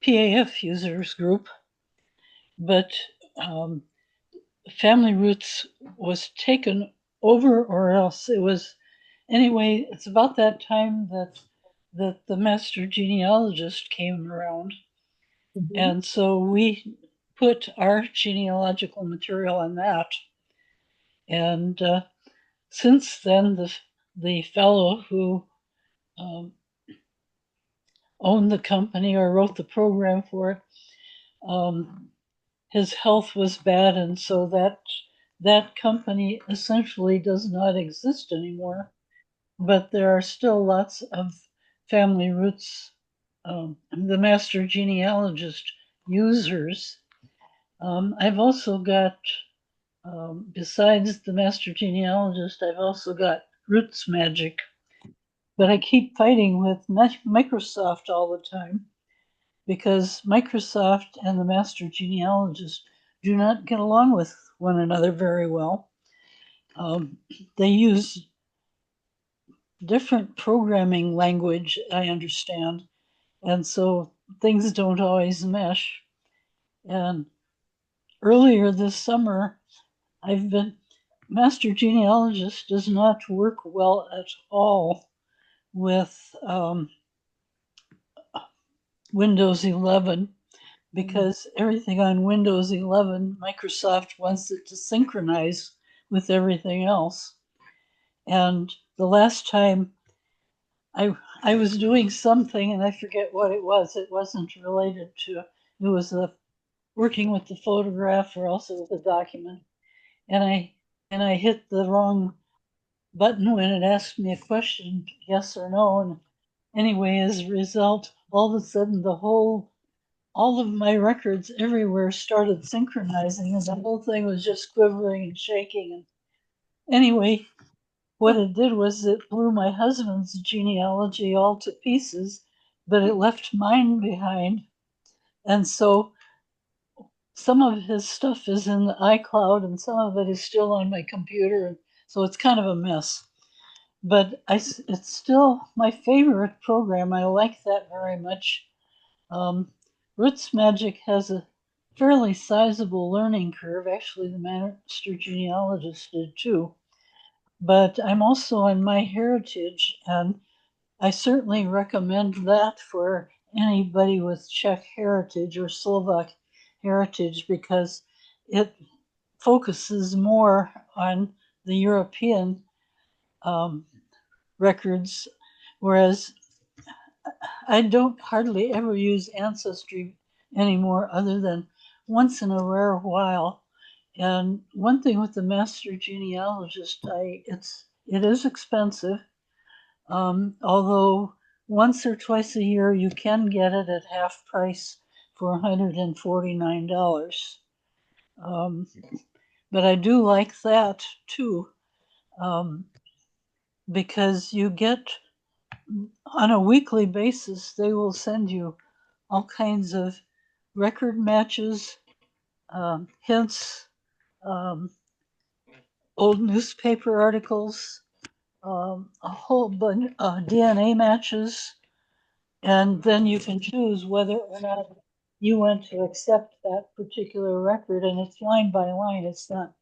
PAF users group, but Family Roots was taken over, or else it was anyway. It's about that time that the master genealogist came around, and so we put our genealogical material on that. And since then, the fellow who owned the company or wrote the program for it, his health was bad, and so that company essentially does not exist anymore. But there are still lots of Family Roots, the master genealogist users. I've also got, besides the master genealogist, I've also got Roots Magic. But I keep fighting with Microsoft all the time because Microsoft and the master genealogist do not get along with one another very well. They use different programming language, I understand, and so things don't always mesh. And earlier this summer, master genealogist does not work well at all with Windows 11 because everything on Windows 11, Microsoft wants it to synchronize with everything else. And the last time I was doing something and I forget what it was. It wasn't related to, it was working with the photograph or also with the document. And I hit the wrong button when it asked me a question, yes or no. And anyway, as a result, all of a sudden all of my records everywhere started synchronizing and the whole thing was just quivering and shaking. And anyway, what it did was it blew my husband's genealogy all to pieces, but it left mine behind. And so some of his stuff is in the iCloud and some of it is still on my computer. And so it's kind of a mess. But it's still my favorite program. I like that very much. Roots Magic has a fairly sizable learning curve. Actually, the master genealogist did too. But I'm also on MyHeritage, and I certainly recommend that for anybody with Czech heritage or Slovak heritage because it focuses more on the European records, whereas I don't hardly ever use Ancestry anymore other than once in a rare while. And one thing with the master genealogist, it is expensive. Although once or twice a year you can get it at half price for $149. But I do like that too, because you get on a weekly basis, they will send you all kinds of record matches, hints, old newspaper articles, a whole bunch of DNA matches, and then you can choose whether or not you want to accept that particular record, and it's line by line. It's not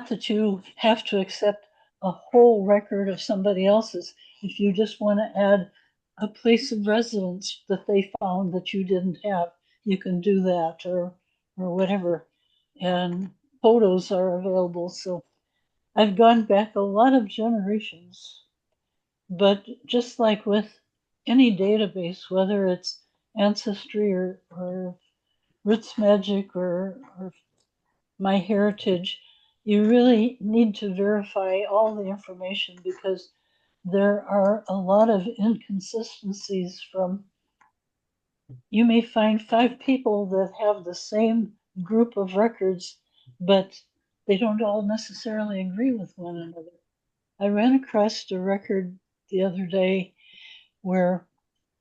that you have to accept a whole record of somebody else's. If you just want to add a place of residence that they found that you didn't have, you can do that or whatever. And photos are available. So I've gone back a lot of generations, but just like with any database, whether it's Ancestry or Roots Magic or MyHeritage, you really need to verify all the information because there are a lot of inconsistencies you may find 5 people that have the same group of records, but they don't all necessarily agree with one another. I ran across a record the other day where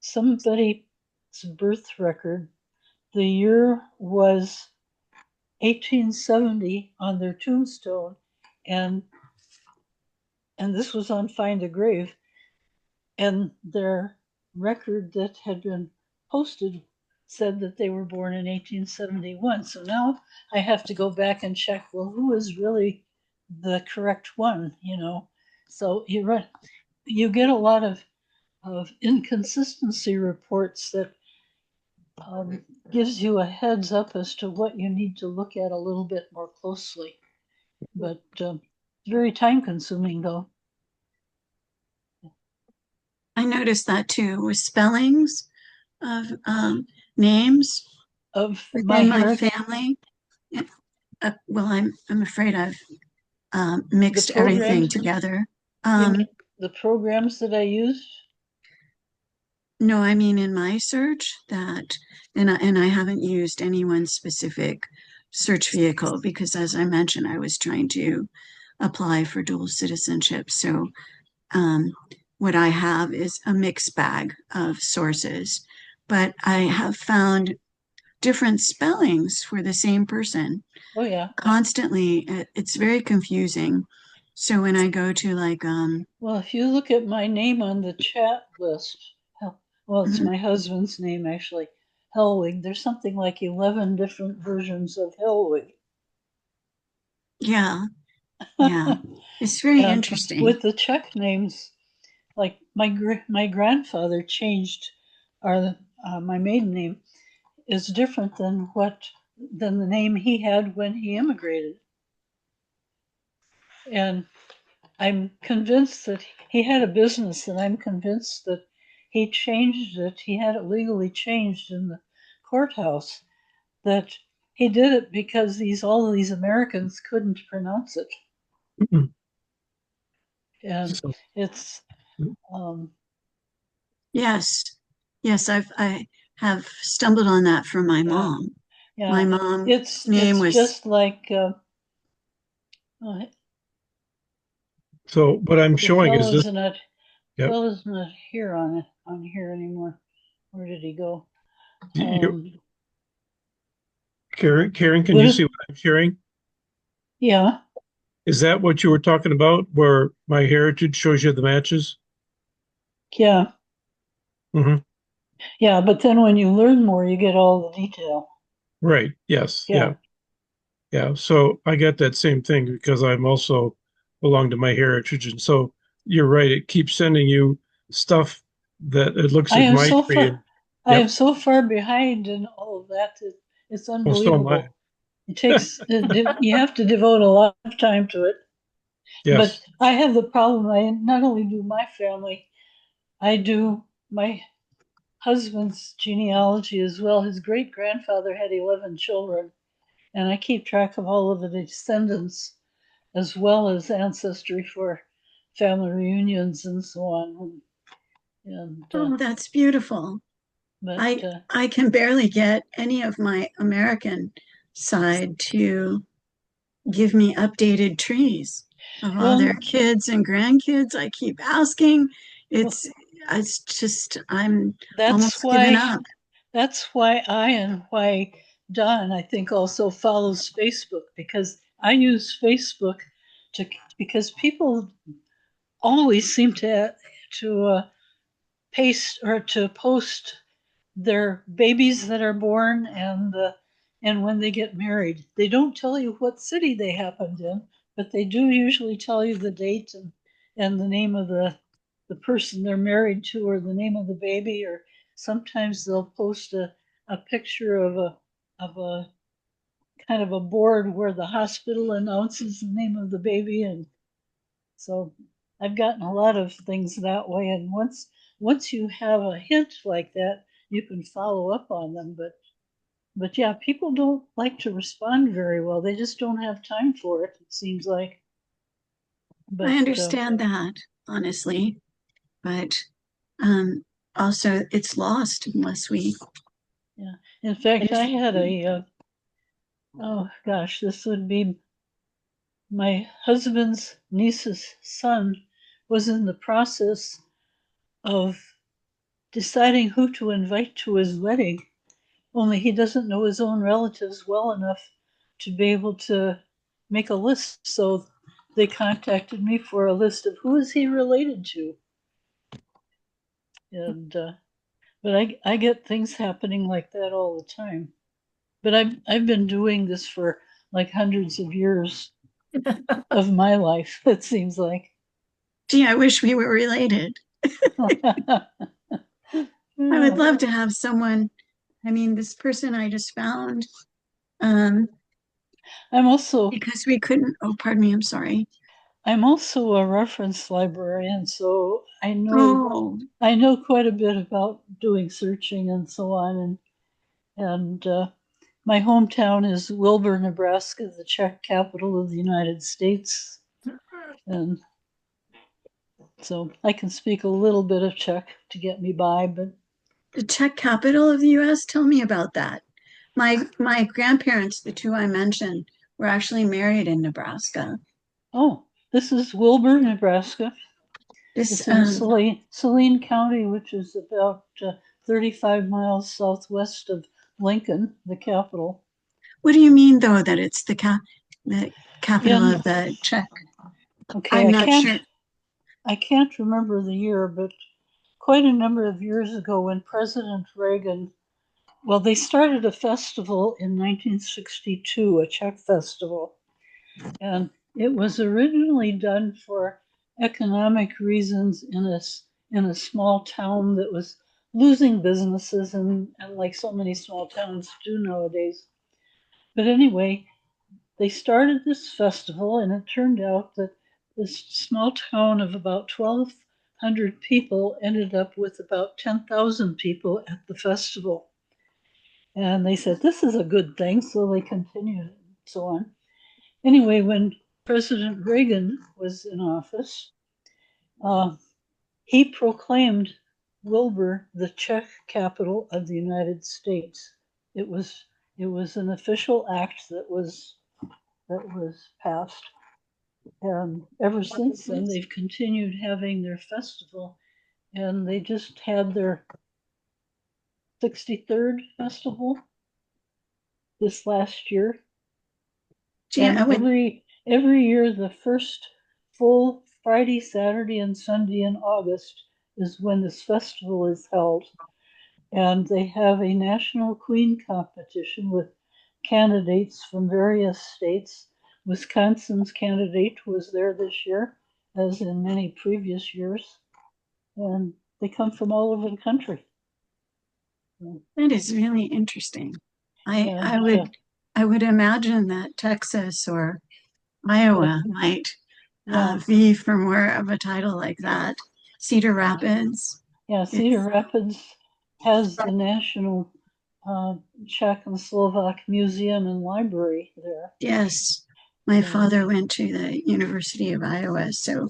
somebody's birth record, the year was 1870 on their tombstone, and this was on Find a Grave, and their record that had been posted said that they were born in 1871. So now I have to go back and check, well, who is really the correct one, you know? So you get a lot of inconsistency reports that gives you a heads up as to what you need to look at a little bit more closely. But very time consuming, though. I noticed that too with spellings of names Of within my heritage, family. Well, I'm afraid I've mixed everything programs? together. The programs that I used. No, I mean in my search and I haven't used any one specific search vehicle because, as I mentioned, I was trying to apply for dual citizenship. So um, what I have is a mixed bag of sources, but I have found different spellings for the same person Oh yeah. constantly. It's very confusing. So when I go to Well, if you look at my name on the chat list, well, it's mhm, my husband's name actually, Helwig. There's something like 11 different versions of Helwig. yeah, yeah, it's very And interesting. with the Czech names, like my grandfather changed my maiden name is different than the name he had when he immigrated. And I'm convinced that he had a business, and I'm convinced that he changed it. He had it legally changed in the courthouse. That he did it because all of these Americans couldn't pronounce it, and So, it's um, Yes, yes, I have stumbled on that from my yeah, mom. My yeah. mom's It's name was just like so what I'm the showing is this. Yep. fellow's not here on here anymore. Where did he go? You, Um, Karen, can what you is, see what I'm sharing? yeah, Is that what you were talking about, where my heritage shows you the matches? yeah, Hmm. yeah. But then when you learn more, you get all the detail. Right. Yes. Yeah. Yeah. Yeah. So I got that same thing because I'm also belong to my heritage, and so you're right. It keeps sending you stuff that it looks I at am my so tree, far and I am yep. so far behind in all of that. It's Well, so am I. unbelievable. You have to devote a lot of time to it. But Yes. I have the problem. I not only do my family, I do my husband's genealogy as well. His great grandfather had 11 children, and I keep track of all of the descendants as well as ancestry for family reunions and so on. Oh, that's beautiful. But I can barely get any of my American side to give me updated trees of all well, their kids and grandkids. I keep asking. well, It's just I'm that's almost given why up. why Don, I think, also follows Facebook, because I use Facebook to because people always seem to paste or to post their babies that are born and when they get married. They don't tell you what city they happened in, but they do usually tell you the date and the name of the person they're married to, or the name of the baby, or sometimes they'll post a picture of a kind of a board where the hospital announces the name of the baby. And so I've gotten a lot of things that way. And once you have a hint like that, you can follow up on them. But yeah, people don't like to respond very well. They just don't have time for it, it seems like. I But understand that, honestly, but um, also it's lost unless we. yeah, in fact, I had oh gosh, this would be my husband's niece's son was in the process of deciding who to invite to his wedding, only he doesn't know his own relatives well enough to be able to make a list. So they contacted me for a list of who is he related to. And but But I get things happening like that all the time. But I've been doing this for like hundreds of years of my life, it seems like. Gee, I wish we were related. I would love to have someone. I mean, this person I just found, um, I'm also because we couldn't. Oh, pardon me. I'm sorry. I'm also a reference librarian, so Oh, I know quite a bit about doing searching and so on. And my hometown is Wilbur, Nebraska, the Czech capital of the United States. And so I can speak a little bit of Czech to get me by, but the Czech capital of the U.S. Tell me about that. My grandparents, the two I mentioned, were actually married in Nebraska. oh, this is Wilbur, Nebraska. This, It's in Saline County, which is about 35 miles southwest of Lincoln, the capital. what do you mean though that it's the capital In of the Czech? okay, I'm not sure. I can't remember the year, but quite a number of years ago when President Reagan, well, they started a festival in 1962, a Czech festival, and it was originally done for economic reasons in a small town that was losing businesses and like so many small towns do nowadays. But anyway, they started this festival, and it turned out that this small town of about 1,200 people ended up with about 10,000 people at the festival. And they said, this is a good thing. So they continued and so on. Anyway, when President Reagan was in office, uh, he proclaimed Wilbur the Czech capital of the United States. It was it was an official act that was passed. And ever since then, they've continued having their festival, and they just had their 63rd festival this last year. Gee, And I would, every year, the first full Friday, Saturday, and Sunday in August is when this festival is held. And they have a national queen competition with candidates from various states. Wisconsin's candidate was there this year, as in many previous years, and they come from all over the country. that is really interesting. I And I would I would imagine that Texas or Iowa might yeah, vie for more of a title like that. Cedar Rapids. yeah, Cedar It's, Rapids has the National uh, Czech and Slovak Museum and Library there. yes, my And father went to the University of Iowa, so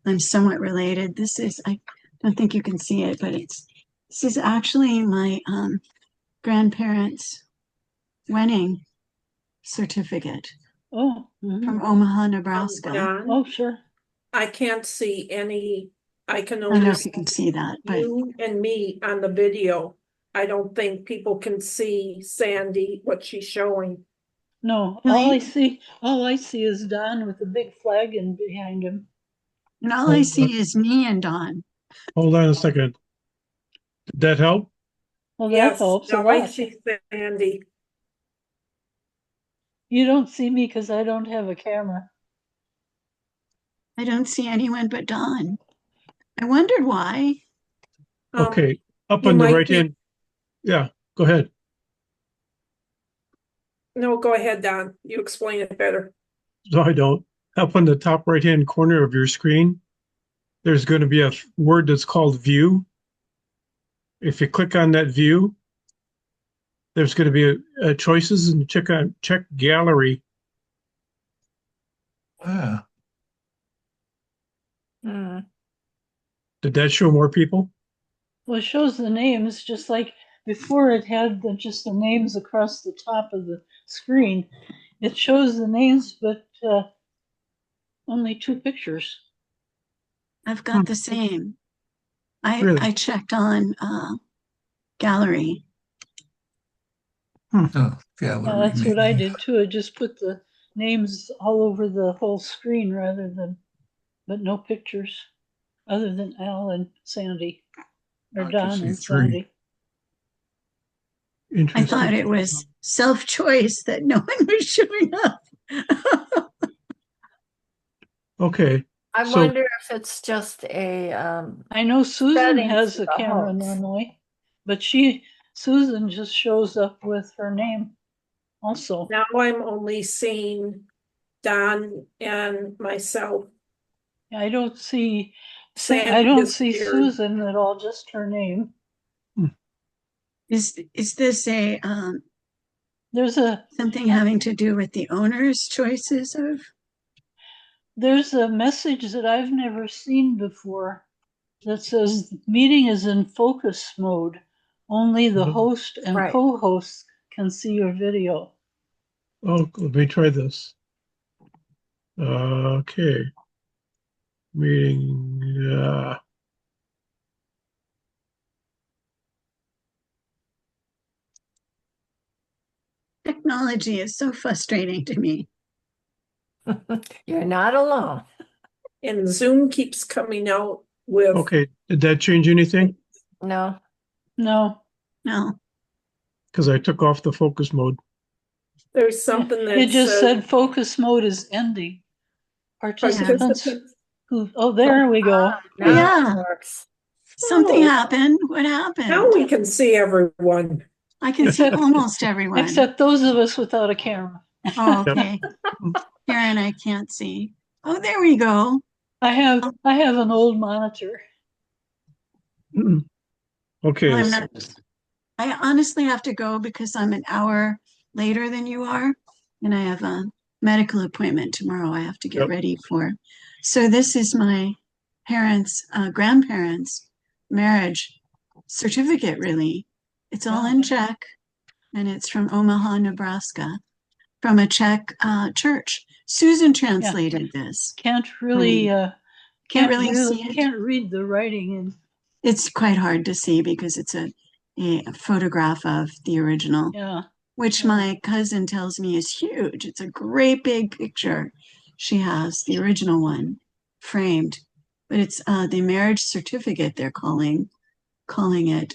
I'm somewhat related. I don't think you can see it, but this is actually my grandparents' wedding certificate oh, from Omaha, Nebraska. John, oh, sure. I can't see any, I can I don't know only if you can see that, but you and me on the video. I don't think people can see Sandy, what she's showing. No, really, all I see is Don with a big flag in behind him. and all I Hold on, see is me and Don. hold on a second. Did that help? Well, that Yes, helps a now I lot. see Sandy. You don't see me because I don't have a camera. I don't see anyone but Don. I wondered why. Okay, up You on the might right be, hand. Yeah, go ahead. no, go ahead, Don. You explain it better. No, I don't. Up on the top right hand corner of your screen, there's going to be a word that's called view. If you click on that view, there's going to be a choices and check gallery. Ah, Hmm. Did that show more people? Well, it shows the names just like before it had just the names across the top of the screen. It shows the names, but only two pictures. I've got the same. I Really? I checked on gallery. oh, Yeah, gallery that's what I maybe. did too. I just put the names all over the whole screen but no pictures other than Al and Sandy, or I can Don see and three. Sandy. I Interesting. thought it was self-choice that no one was showing up. Okay, I so wonder if it's just a I know Susan settings has for a the camera host. normally, but Susan just shows up with her name also. Now I'm only seeing Don and myself. I don't see Sandy disappeared. Susan at all, just her name. Is this a There's a something having to do with the owner's choices of? there's a message that I've never seen before that says meeting is in focus mode. Only the host and Right. co-hosts can see your video. oh, let me try this. Okay, meeting. Technology is so frustrating to me. You're not alone. And Zoom keeps coming out with, Okay, did that change anything? No. No, No, Because I took off the focus mode. there's something that it just says said focus mode is ending. Participants participants. oh, there we go. Now Yeah. it works. something Oh, happened. What now happened? we can see everyone. I can see Except- almost everyone. Except those of us without a camera. Oh, okay. Karen, I can't see. Oh, there we go. I have an old monitor. Okay, Well, I'm not. I honestly have to go because I'm an hour later than you are, and I have a medical appointment tomorrow I have to get Yep. ready for. So this is my parents, grandparents' marriage certificate, really. It's all in Czech, and it's from Omaha, Nebraska, from a Czech church. Susan translated this. Can't really Can't really see it. Can't read the writing and It's quite hard to see because it's a photograph of the original, yeah. which my cousin tells me is huge. It's a great big picture. She has the original one framed, but it's the marriage certificate they're calling it,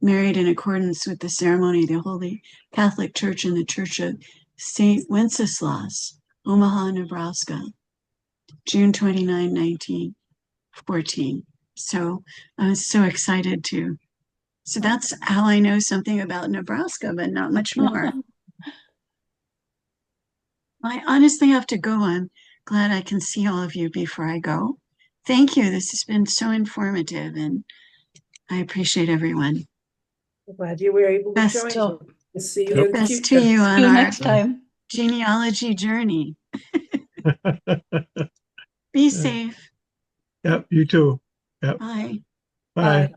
married in accordance with the ceremony of the Holy Catholic Church in the Church of St. Wenceslas, Omaha, Nebraska, June 29, 1914. So I was so excited to. So that's how I know something about Nebraska, but not much more. I honestly have to go. I'm glad I can see all of you before I go. Thank you. This has been so informative, and I appreciate everyone. I'm glad you were able to Best join. So We'll see you Yep. in the Best to future. you see on you our next time. genealogy journey. Be safe. Yep, you too. Yep, Bye. bye. Bye.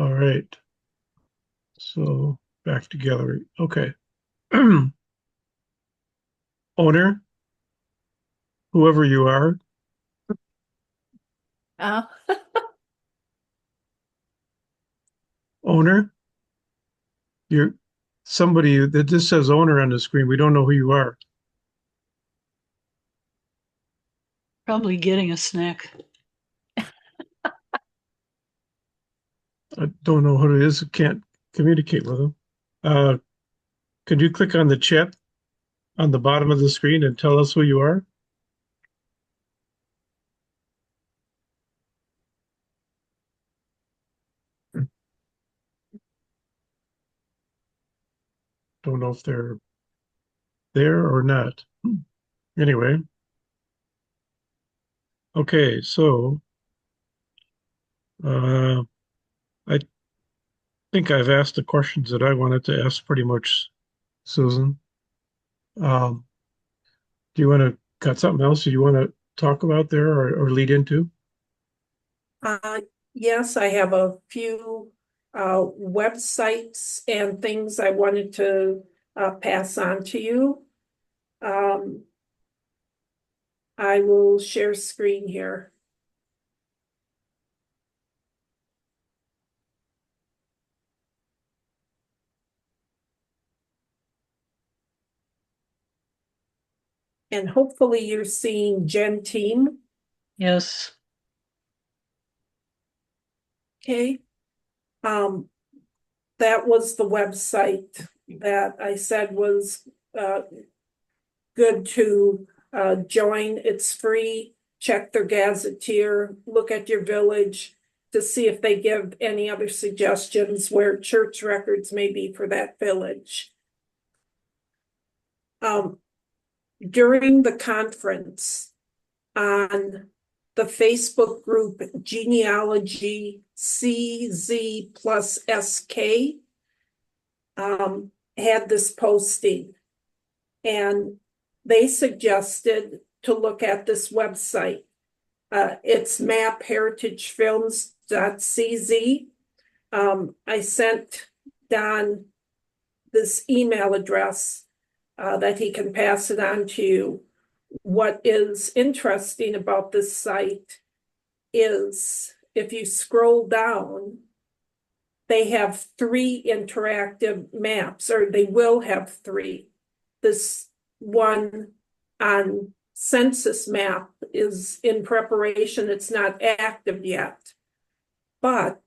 All right. So back to gallery. Okay. Owner, whoever you are, Oh, owner, you're somebody that just says owner on the screen. We don't know who you are. Probably getting a snack. I don't know who it is. Can't communicate with them. Could you click on the chat on the bottom of the screen and tell us who you are? Don't know if they're there or not. Anyway. Okay, so I think I've asked the questions that I wanted to ask pretty much, Susan. Um, do you want to got something else you want to talk about there or lead into? Yes, I have a few websites and things I wanted to pass on to you. I will share screen here. And hopefully you're seeing Gen Team. Yes. Okay. That was the website that I said was good to join. It's free. Check their gazetteer, look at your village to see if they give any other suggestions where church records may be for that village. During the conference on the Facebook group Genealogy CZ plus SK, had this posting, and they suggested to look at this website. It's mapheritagefilms.cz. I sent Don this email address that he can pass it on to you. What is interesting about this site is if you scroll down, they have 3 interactive maps, or they will have 3. This one on census map is in preparation. It's not active yet, but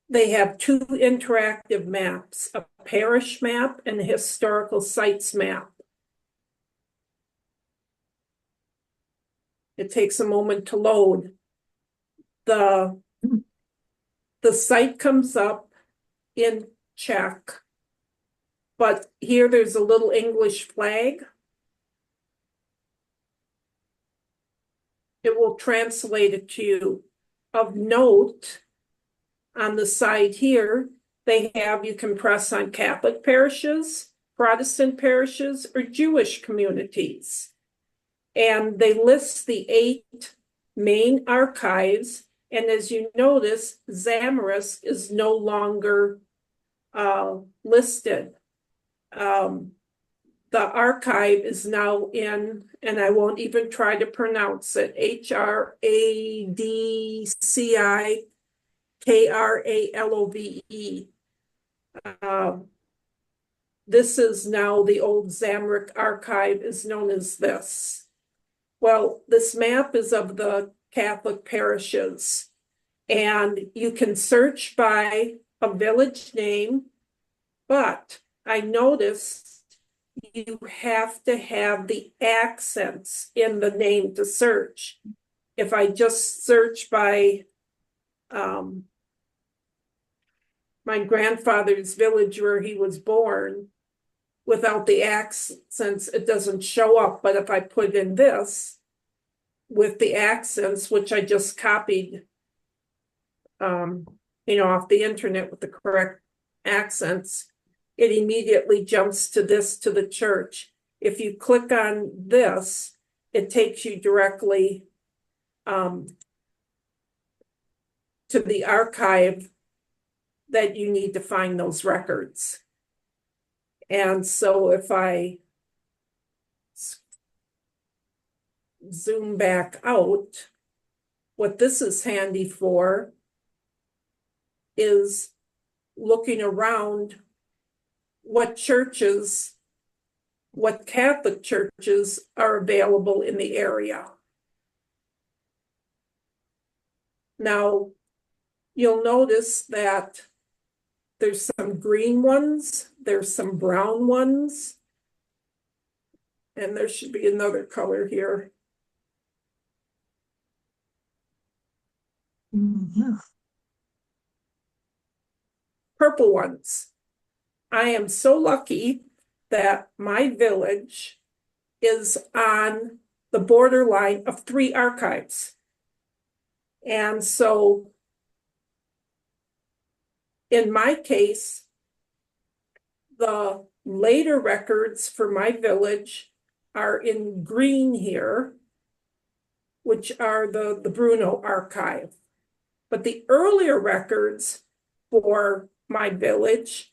they have 2 interactive maps, a parish map and a historical sites map. It takes a moment to load. The site comes up in Czech, but here there's a little English flag. It will translate it to you. Of note, on the side here, you can press on Catholic parishes, Protestant parishes, or Jewish communities. And they list the 8 main archives. And as you notice, Zamarisk is no longer listed. The archive is now in, and I won't even try to pronounce it, HRADCIKRALOVE. This is now the old Zamarisk archive is known as this. Well, this map is of the Catholic parishes, and you can search by a village name, but I noticed you have to have the accents in the name to search. If I just search by my grandfather's village where he was born, without the accents, it doesn't show up. But if I put in this with the accents, which I just copied, off the internet with the correct accents, it immediately jumps to the church. If you click on this, it takes you directly to the archive that you need to find those records. And so if I zoom back out, what this is handy for is looking around what Catholic churches are available in the area. Now, you'll notice that there's some green ones, there's some brown ones, and there should be another color here. Purple ones. I am so lucky that my village is on the borderline of 3 archives. And so in my case, the later records for my village are in green here, which are the Bruno archive. But the earlier records for my village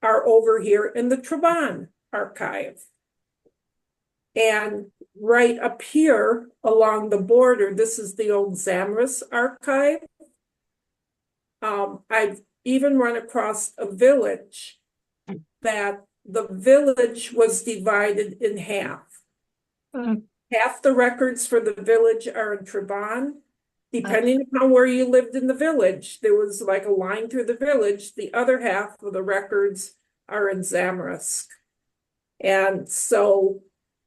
are over here in the Traban archive. And right up here along the border, this is the old Zamarisk archive. I've even run across a village that the village was divided in half. Half the records for the village are in Traban, depending upon where you lived in the village, there was like a line through the village. The other half of the records are in Zamrisk. And so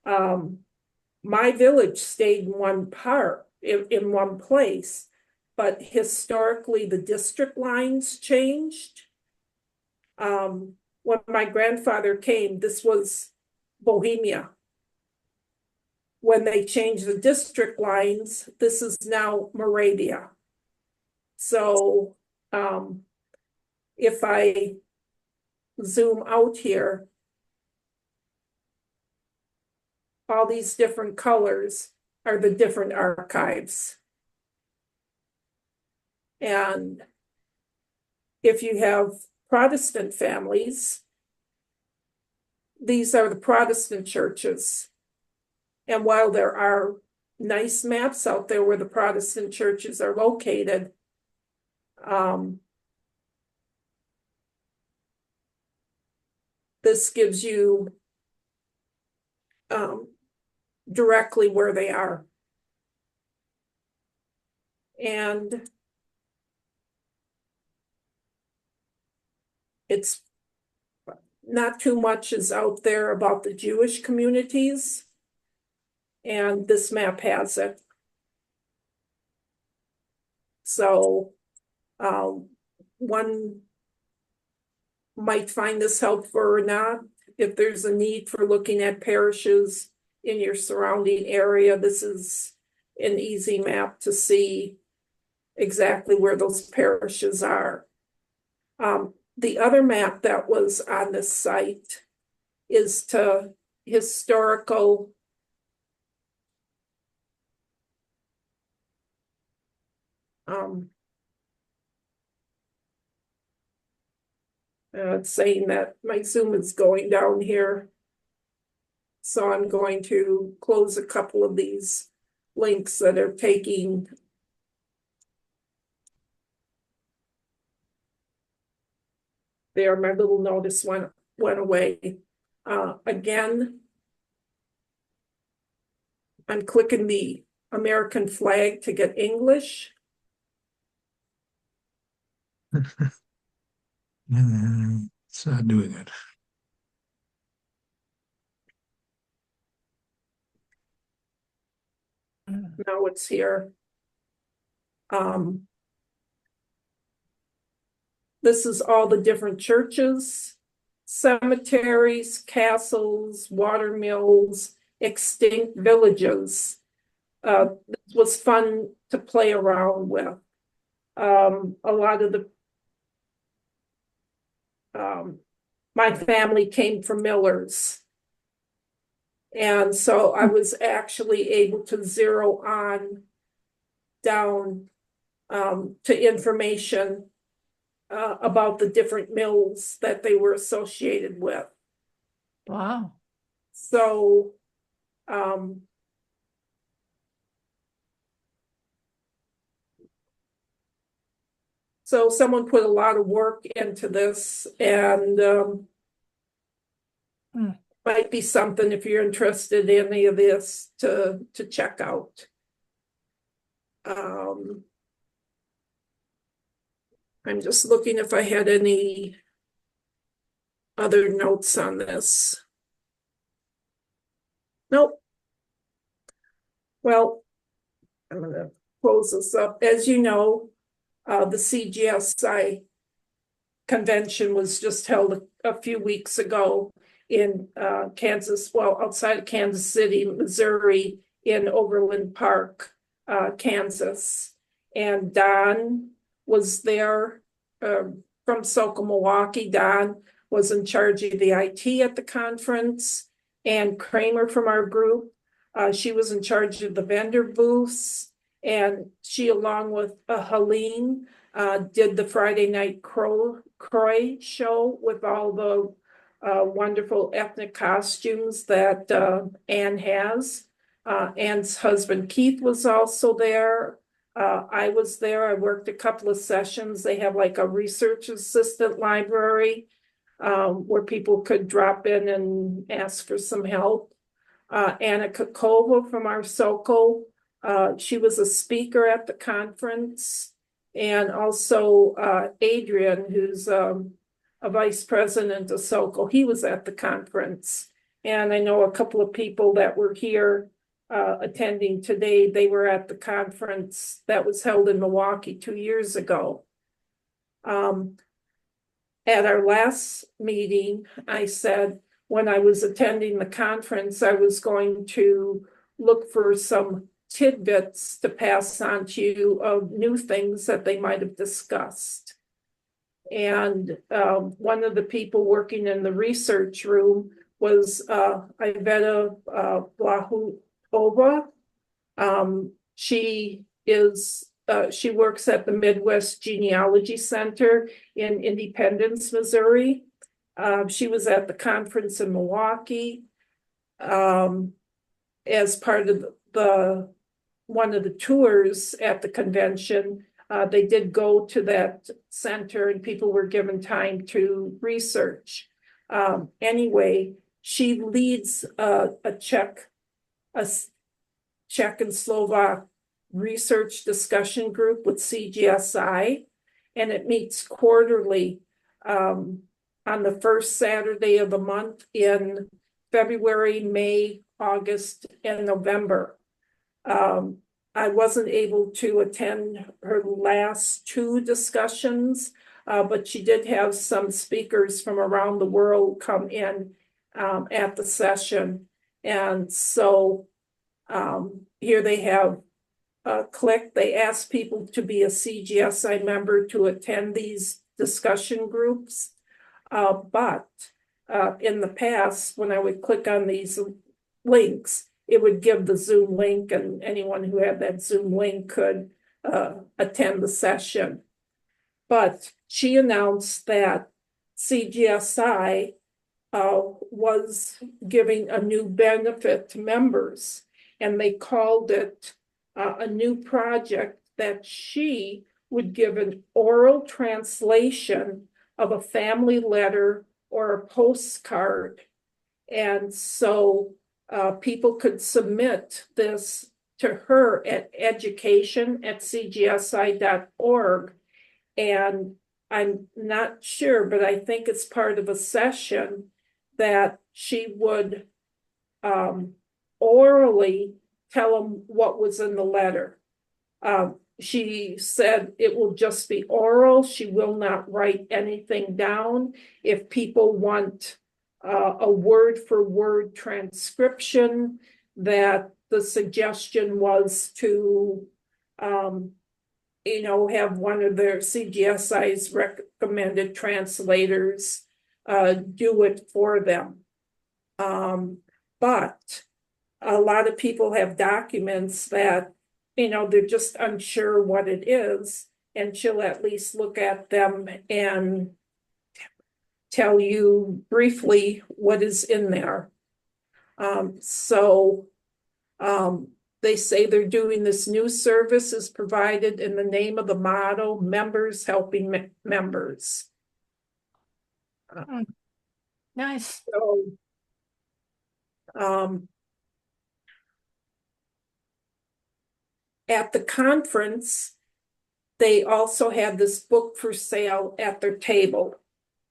my village stayed in one part, in one place, but historically the district lines changed. When my grandfather came, this was Bohemia. When they changed the district lines, this is now Moravia. So if I zoom out here, all these different colors are the different archives. And if you have Protestant families, these are the Protestant churches. And while there are nice maps out there where the Protestant churches are located, this gives you directly where they are. And it's not too much is out there about the Jewish communities. And this map has it. So one might find this helpful or not. If there's a need for looking at parishes in your surrounding area, this is an easy map to see exactly where those parishes are. The other map that was on this site is to historical it's saying that my Zoom is going down here. So I'm going to close a couple of these links that are taking. There, my little notice went away. Again, I'm clicking the American flag to get English. It's not doing it. Now it's here. This is all the different churches, cemeteries, castles, water mills, extinct villages. This was fun to play around with. A lot of the my family came from millers. And so I was actually able to zero on down to information about the different mills that they were associated with. Wow. So so someone put a lot of work into this, and might be something if you're interested in any of this to check out. I'm just looking if I had any other notes on this. Nope. Well, I'm going to close this up. As you know, the CGSI convention was just held a few weeks ago in Kansas, well, outside of Kansas City, Missouri, in Overland Park, Kansas. And Don was there from SoCo Milwaukee. Don was in charge of the IT at the conference, and Kramer from our group, she was in charge of the vendor booths, and she, along with Helene, did the Friday night Croy show with all the wonderful ethnic costumes that Anne has. Anne's husband Keith was also there. I was there. I worked a couple of sessions. They have like a research assistant library where people could drop in and ask for some help. Anna Kokova from our SoCo She was a speaker at the conference, and also Adrian, who's a vice president of SOCO, he was at the conference. And I know a couple of people that were here attending today. They were at the conference that was held in Milwaukee 2 years ago. At our last meeting, I said when I was attending the conference, I was going to look for some tidbits to pass on to you of new things that they might have discussed. And one of the people working in the research room was Iveta Blahova. She works at the Midwest Genealogy Center in Independence, Missouri. She was at the conference in Milwaukee as part of one of the tours at the convention. They did go to that center and people were given time to research. Anyway, she leads a Czech and Slovak research discussion group with CGSI, and it meets quarterly on the first Saturday of the month in February, May, August, and November. I wasn't able to attend her last two discussions, but she did have some speakers from around the world come in at the session. And so here they have clicked. They asked people to be a CGSI member to attend these discussion groups. But in the past, when I would click on these links, it would give the Zoom link, and anyone who had that Zoom link could attend the session. But she announced that CGSI was giving a new benefit to members, and they called it a new project that she would give an oral translation of a family letter or a postcard. And so people could submit this to her at education@cgsi.org. And I'm not sure, but I think it's part of a session that she would orally tell them what was in the letter. She said it will just be oral. She will not write anything down. If people want a word for word transcription, that the suggestion was to have one of their CGSI's recommended translators do it for them. But a lot of people have documents that, they're just unsure what it is, and she'll at least look at them and tell you briefly what is in there. They say they're doing this new service is provided in the name of the motto, members helping members. Nice. So, at the conference, they also had this book for sale at their table.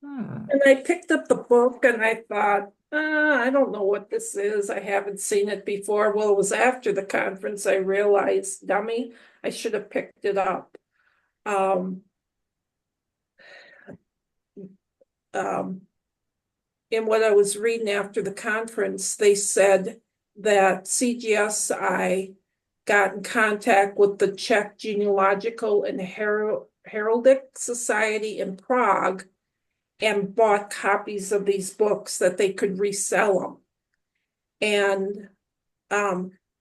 And I picked up the book and I thought, I don't know what this is. I haven't seen it before. Well, it was after the conference I realized, dummy, I should have picked it up. In what I was reading after the conference, they said that CGSI got in contact with the Czech Genealogical and Heraldic Society in Prague and bought copies of these books that they could resell them. And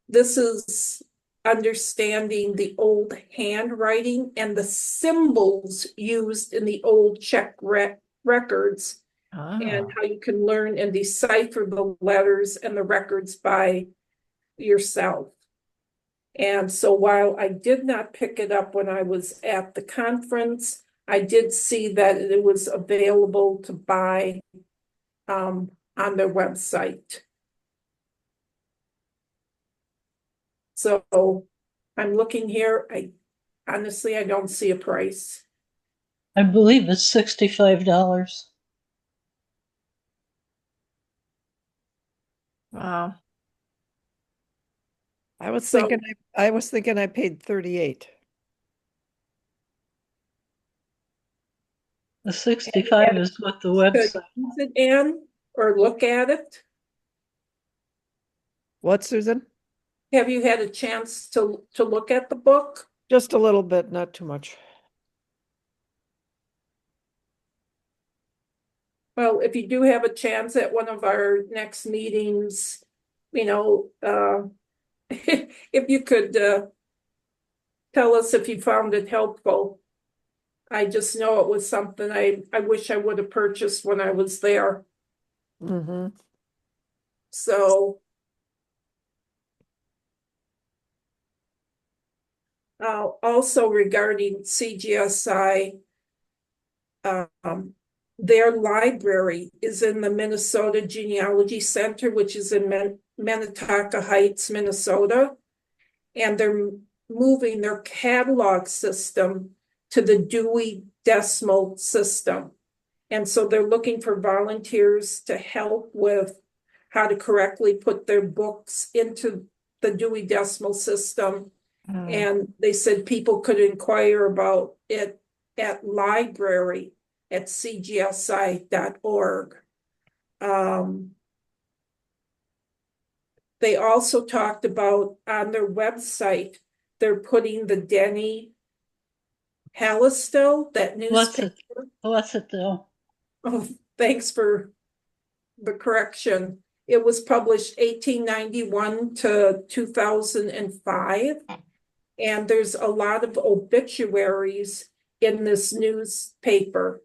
this is understanding the old handwriting and the symbols used in the old Czech records, and how you can learn and decipher the letters and the records by yourself. And so while I did not pick it up when I was at the conference, I did see that it was available to buy on their website. So I'm looking here, honestly, I don't see a price. I believe it's $65. Wow. I was So- thinking I paid 38. The 65 is what the website. Use it, Ann, or look at it? What, Susan? Have you had a chance to look at the book? Just a little bit, not too much. Well, if you do have a chance at one of our next meetings, you know, if you could tell us if you found it helpful. I just know it was something I wish I would have purchased when I was there. Mm-hmm. So also regarding CGSI, their library is in the Minnesota Genealogy Center, which is in Minnetonka Heights, Minnesota. And they're moving their catalog system to the Dewey Decimal System. And so they're looking for volunteers to help with how to correctly put their books into the Dewey Decimal System. And they said people could inquire about it at library@cgsi.org. They also talked about on their website, they're putting the Denny Hallistill, that newspaper. What's it though? Oh, thanks for the correction. It was published 1891 to 2005. And there's a lot of obituaries in this newspaper.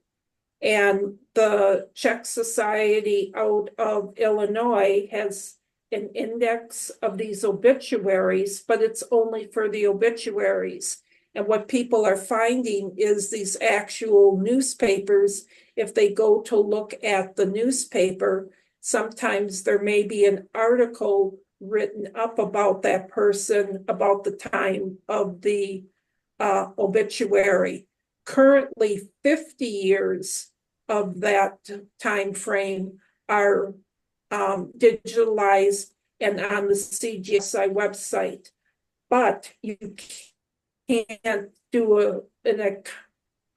And the Czech Society out of Illinois has an index of these obituaries, but it's only for the obituaries. And what people are finding is these actual newspapers, if they go to look at the newspaper, sometimes there may be an article written up about that person about the time of the obituary. Currently, 50 years of that time frame are digitalized and on the CGSI website, but you can't do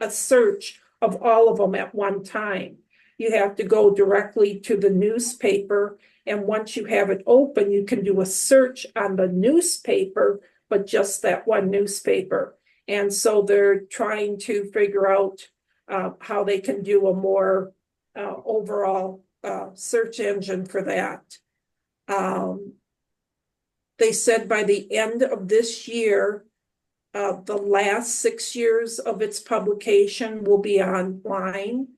a search of all of them at one time. You have to go directly to the newspaper, and once you have it open, you can do a search on the newspaper, but just that one newspaper. And so they're trying to figure out how they can do a more overall search engine for that. They said by the end of this year, the last 6 years of its publication will be online.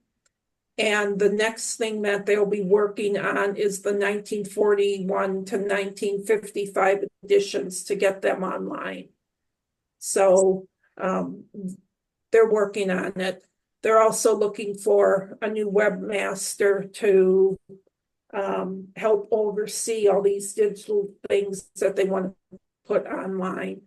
And the next thing that they'll be working on is the 1941 to 1955 editions to get them online. So they're working on it. They're also looking for a new webmaster to help oversee all these digital things that they want to put online.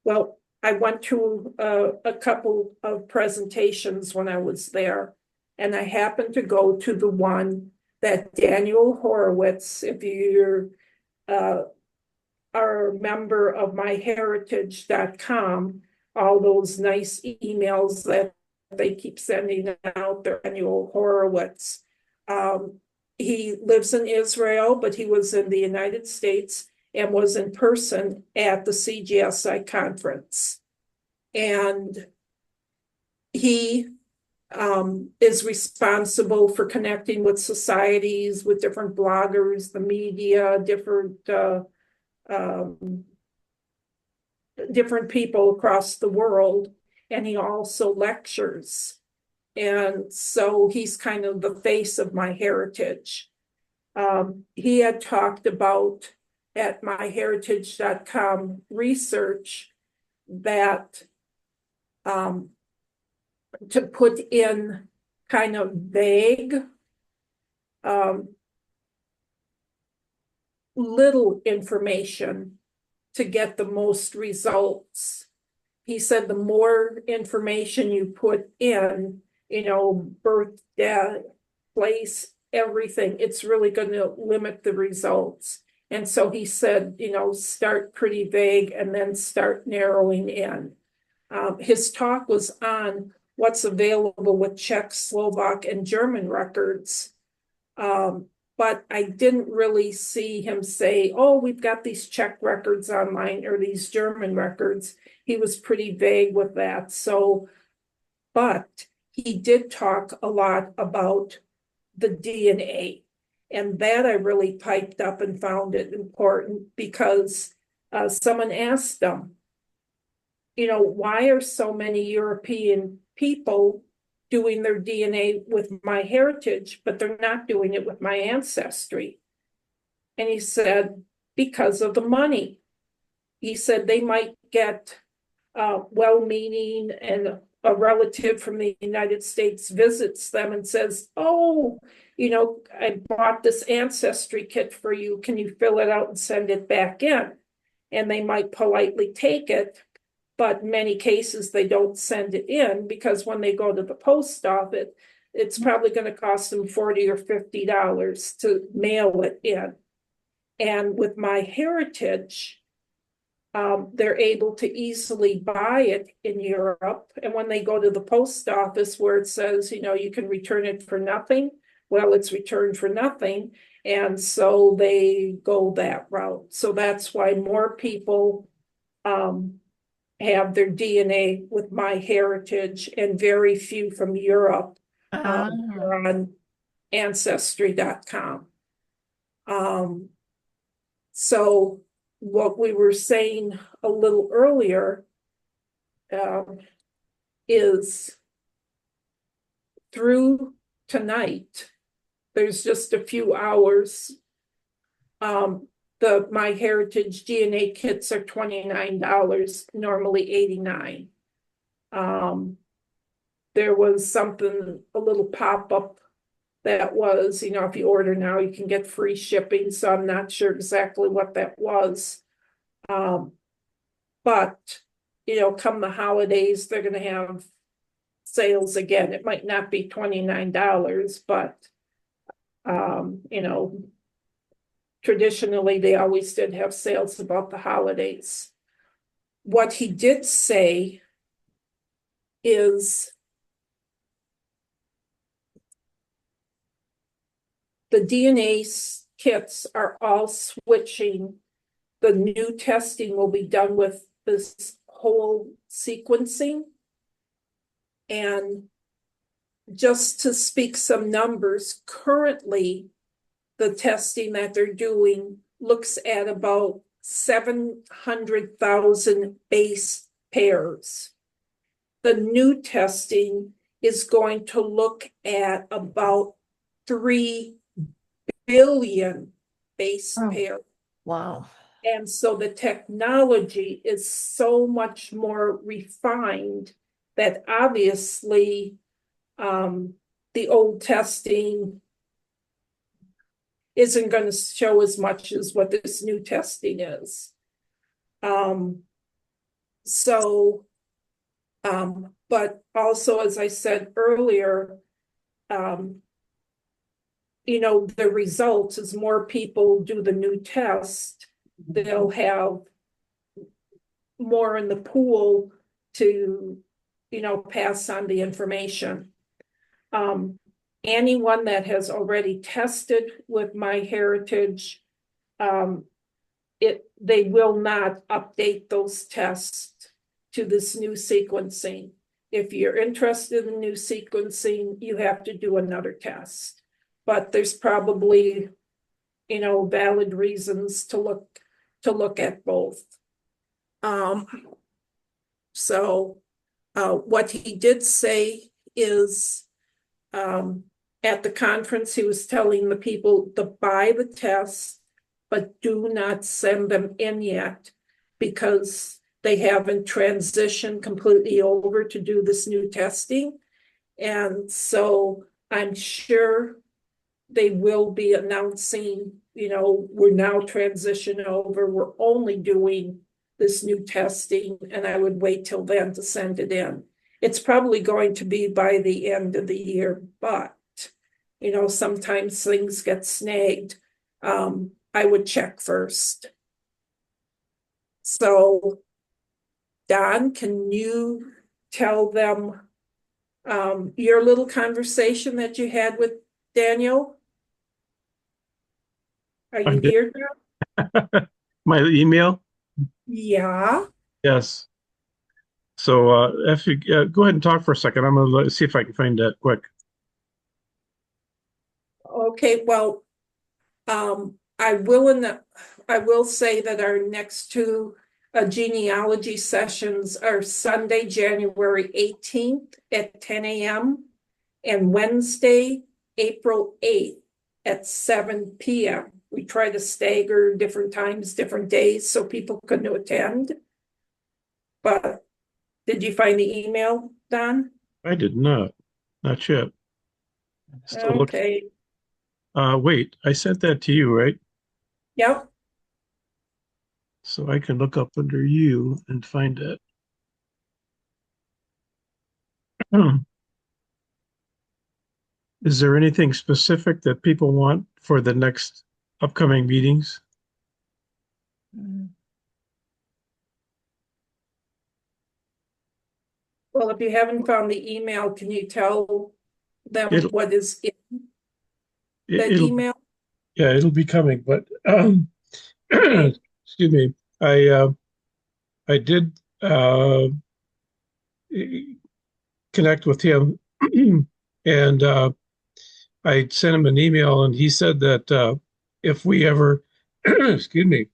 Well, I went to a couple of presentations when I was there, and I happened to go to the one that Daniel Horowitz, if you're are a member of myheritage.com, all those nice emails that they keep sending out, their Daniel Horowitz. He lives in Israel, but he was in the United States and was in person at the CGSI conference. And he is responsible for connecting with societies, with different bloggers, the media, different people across the world. And he also lectures. And so he's kind of the face of MyHeritage. He had talked about at myheritage.com research that to put in kind of vague, little information to get the most results. He said the more information you put in, birth, death, place, everything, it's really going to limit the results. And so he said, start pretty vague and then start narrowing in. His talk was on what's available with Czech, Slovak, and German records. But I didn't really see him say, oh, we've got these Czech records online or these German records. He was pretty vague with that. But he did talk a lot about the DNA. And that I really piped up and found it important because someone asked him, why are so many European people doing their DNA with MyHeritage, but they're not doing it with my ancestry? And he said, because of the money. He said they might get well-meaning and a relative from the United States visits them and says, oh, I bought this ancestry kit for you. Can you fill it out and send it back in? And they might politely take it, but in many cases they don't send it in because when they go to the post office, it's probably going to cost them $40 or $50 to mail it in. And with MyHeritage, they're able to easily buy it in Europe. And when they go to the post office where it says, you can return it for nothing, well, it's returned for nothing. And so they go that route. So that's why more people have their DNA with MyHeritage and very few from Europe are on Ancestry.com. So what we were saying a little earlier is through tonight, there's just a few hours. The MyHeritage DNA kits are $29, normally $89. There was something, a little pop-up that was, if you order now, you can get free shipping. So I'm not sure exactly what that was. But, come the holidays, they're going to have sales again. It might not be $29, but, traditionally, they always did have sales about the holidays. What he did say is the DNA kits are all switching. The new testing will be done with this whole sequencing. And just to speak some numbers, currently, the testing that they're doing looks at about 700,000 base pairs. The new testing is going to look at about 3 billion base pairs. Wow. And so the technology is so much more refined that obviously the old testing isn't going to show as much as what this new testing is. But also, as I said earlier, the results, as more people do the new test, they'll have more in the pool to, pass on the information. Anyone that has already tested with MyHeritage, they will not update those tests to this new sequencing. If you're interested in new sequencing, you have to do another test. But there's probably, valid reasons to look at both. What he did say is, at the conference, he was telling the people to buy the tests, but do not send them in yet because they haven't transitioned completely over to do this new testing. And so I'm sure they will be announcing we're now transitioning over, we're only doing this new testing, and I would wait till then to send it in. It's probably going to be by the end of the year, but, sometimes things get snagged. I would check first. So, Don, can you tell them your little conversation that you had with Daniel? Are I you did. here now? My email? Yeah. Yes. So if you go ahead and talk for a second, I'm going to see if I can find that quick. Okay, well, I will say that our next two genealogy sessions are Sunday, January 18th at 10 a.m. and Wednesday, April 8th at 7 p.m. We try to stagger different times, different days so people can attend. But did you find the email, Don? I did not yet. Still looking. Okay. Wait, I sent that to you, right? Yep. So I can look up under you and find it. Is there anything specific that people want for the next upcoming meetings? Well, if you haven't found the email, can you tell them It'll- what is in that It'll email? yeah, it'll be coming, but Okay. excuse me. I did connect with him and I sent him an email and he said that if we ever excuse me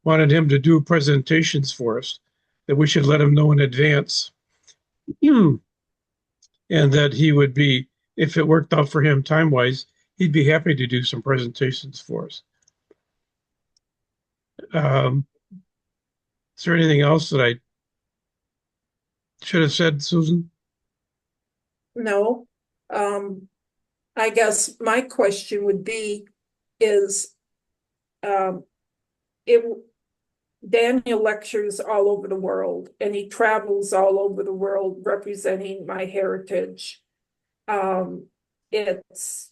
wanted him to do presentations for us, that we should let him know in advance. And that he would be, if it worked out for him time wise, he'd be happy to do some presentations for us. Is there anything else that I should have said, Susan? No. I guess my question would be is it Daniel lectures all over the world and he travels all over the world representing my heritage. It's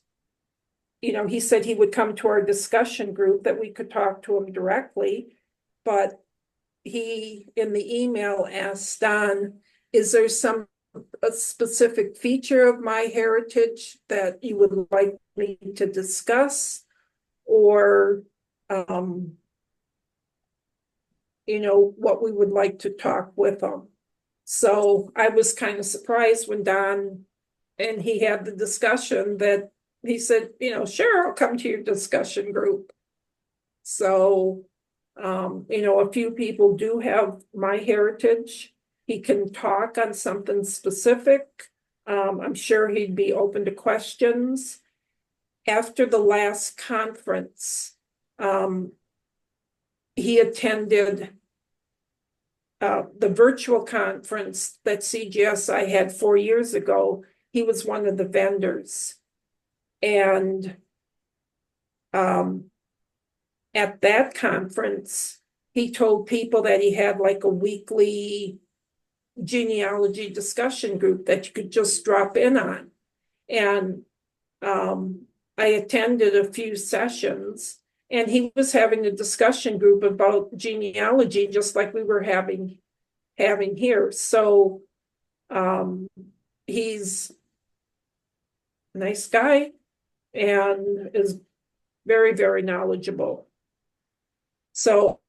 he said he would come to our discussion group that we could talk to him directly, but he in the email asked Don, is there a specific feature of my heritage that you would like me to discuss, or what we would like to talk with them. So I was kind of surprised when Don and he had the discussion that he said, sure, I'll come to your discussion group. So, a few people do have my heritage. He can talk on something specific. I'm sure he'd be open to questions. After the last conference, he attended the virtual conference that CGSI had 4 years ago. He was one of the vendors. And at that conference, he told people that he had like a weekly genealogy discussion group that you could just drop in on. And I attended a few sessions, and he was having a discussion group about genealogy, just like we were having here. So he's a nice guy and is very, very knowledgeable. So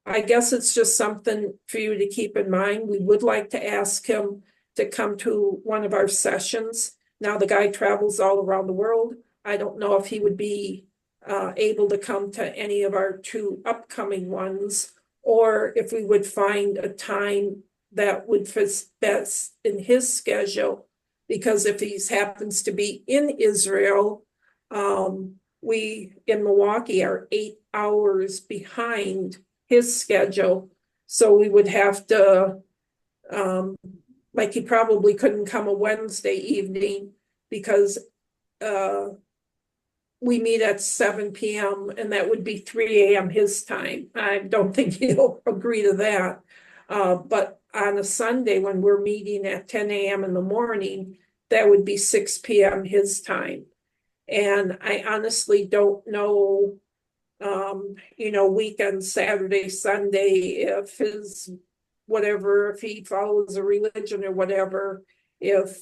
I guess it's just something for you to keep in mind. We would like to ask him to come to one of our sessions. Now the guy travels all around the world. I don't know if he would be able to come to any of our two upcoming ones, or if we would find a time that would fit best in his schedule. Because if he happens to be in Israel, we in Milwaukee are 8 hours behind his schedule. So we would have to, like he probably couldn't come a Wednesday evening because we meet at 7 p.m. and that would be 3 a.m. his time. I don't think he'll agree to that. But on a Sunday when we're meeting at 10 a.m. in the morning, that would be 6 p.m. his time. And I honestly don't know, weekend, Saturday, Sunday, if his whatever, if he follows a religion or whatever, if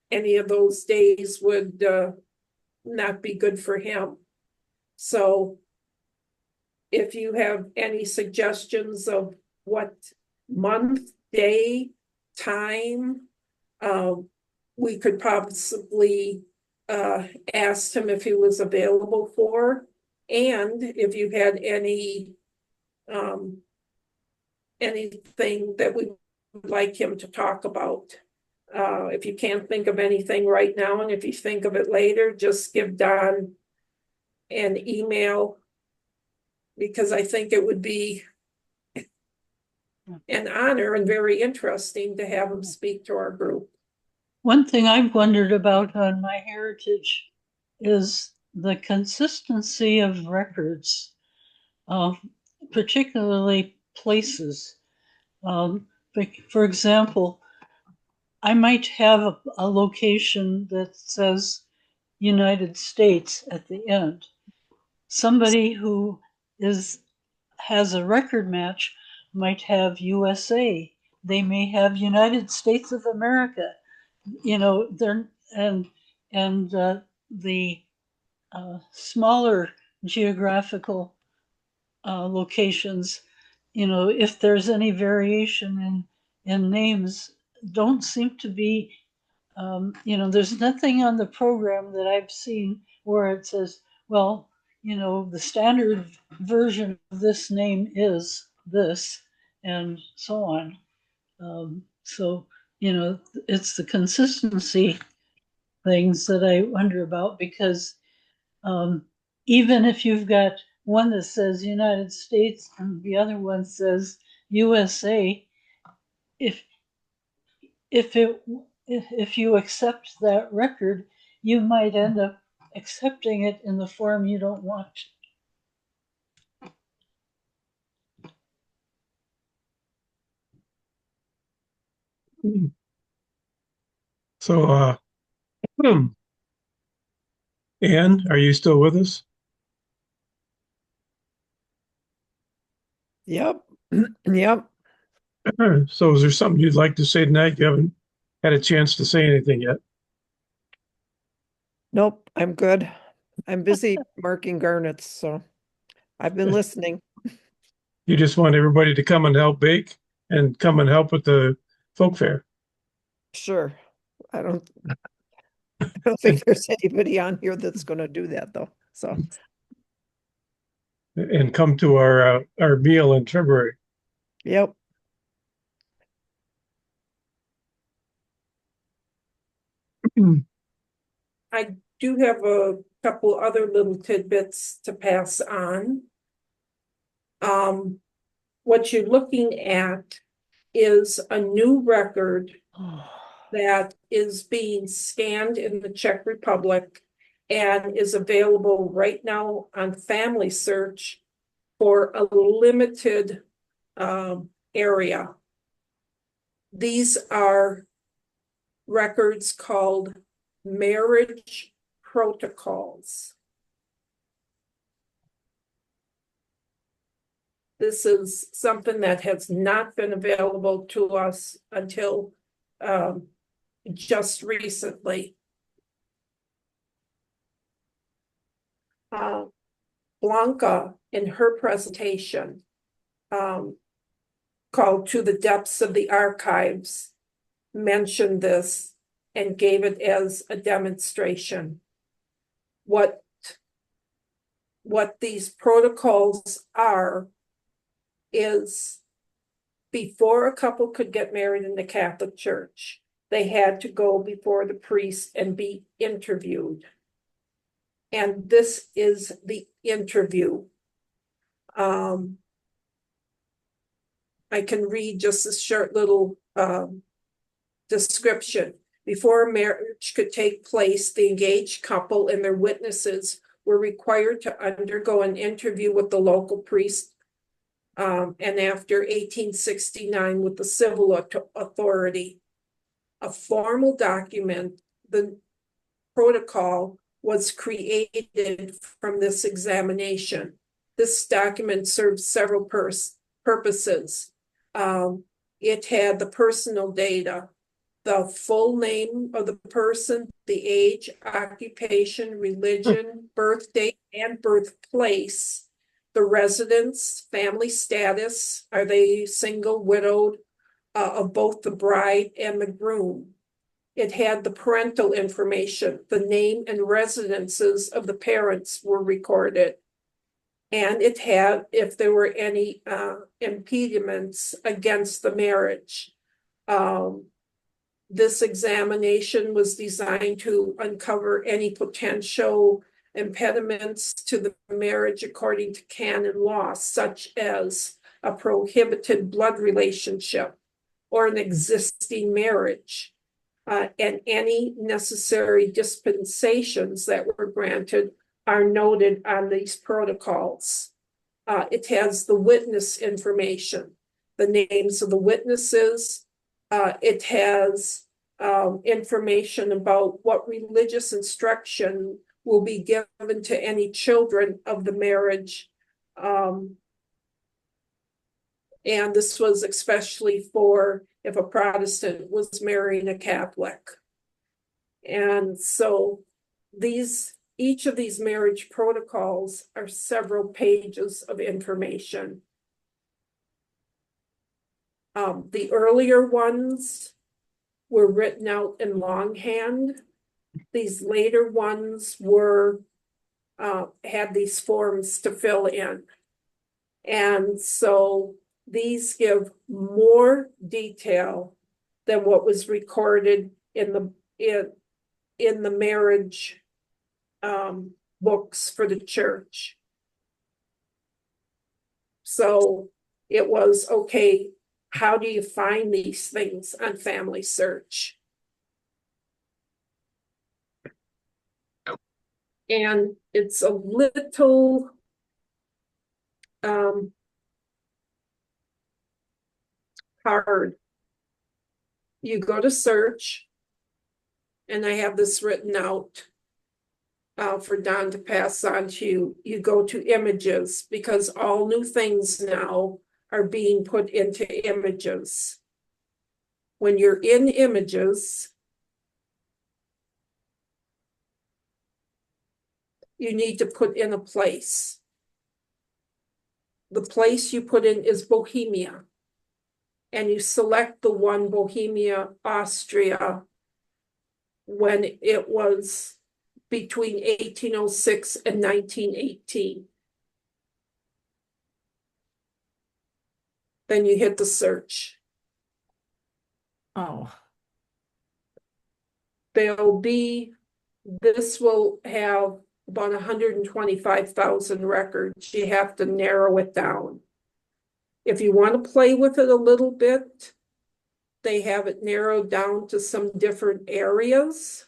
any of those days would not be good for him. So if you have any suggestions of what month, day, time, we could possibly ask him if he was available for, and if you had anything that we would like him to talk about. If you can't think of anything right now, and if you think of it later, just give Don an email, because I think it would be an honor and very interesting to have him speak to our group. One thing I've wondered about on my heritage is the consistency of records, particularly places. For example, I might have a location that says United States at the end. Somebody who has a record match might have USA. They may have United States of America. The smaller geographical locations, if there's any variation in names, don't seem to be, there's nothing on the program that I've seen where it says, well, the standard version of this name is this, and so on. It's the consistency things that I wonder about, because even if you've got one that says United States and the other one says USA, if you accept that record, you might end up accepting it in the form you don't want. So, Anne, are you still with us? Yep. Yep. So is there something you'd like to say tonight? You haven't had a chance to say anything yet. Nope, I'm good. I'm busy marking garnets, so I've been listening. You just want everybody to come and help bake and come and help with the folk fair. Sure. I don't think there's anybody on here that's going to do that, though. So, And come to our meal in February. yep. I do have a couple other little tidbits to pass on. What you're looking at is a new record that is being scanned in the Czech Republic and is available right now on Family Search for a limited area. These are records called marriage protocols. This is something that has not been available to us until just recently. Blanca, in her presentation, called To the Depths of the Archives, mentioned this and gave it as a demonstration. What these protocols are is, before a couple could get married in the Catholic Church, they had to go before the priest and be interviewed. And this is the interview. I can read just a short little description. Before a marriage could take place, the engaged couple and their witnesses were required to undergo an interview with the local priest. And after 1869 with the civil authority. A formal document, the protocol, was created from this examination. This document served several purposes. It had the personal data, the full name of the person, the age, occupation, religion, birth date, and birthplace, the residence, family status, are they single, widowed, of both the bride and the groom. It had the parental information, the name and residences of the parents were recorded. And it had, if there were any impediments against the marriage. This examination was designed to uncover any potential impediments to the marriage according to canon law, such as a prohibited blood relationship or an existing marriage, and any necessary dispensations that were granted are noted on these protocols. It has the witness information, the names of the witnesses. It has information about what religious instruction will be given to any children of the marriage. And this was especially for if a Protestant was marrying a Catholic. And so each of these marriage protocols are several pages of information. The earlier ones were written out in longhand. These later ones were had these forms to fill in. And so these give more detail than what was recorded in the marriage books for the church. So it was, okay, how do you find these things on Family Search? And it's a little hard. You go to search, and I have this written out for Don to pass on to you. You go to images, because all new things now are being put into images. When you're in images, you need to put in a place. The place you put in is Bohemia. And you select the one, Bohemia, Austria, when it was between 1806 and 1918. Then you hit the search. Oh, This will have about 125,000 records. You have to narrow it down. If you want to play with it a little bit, they have it narrowed down to some different areas.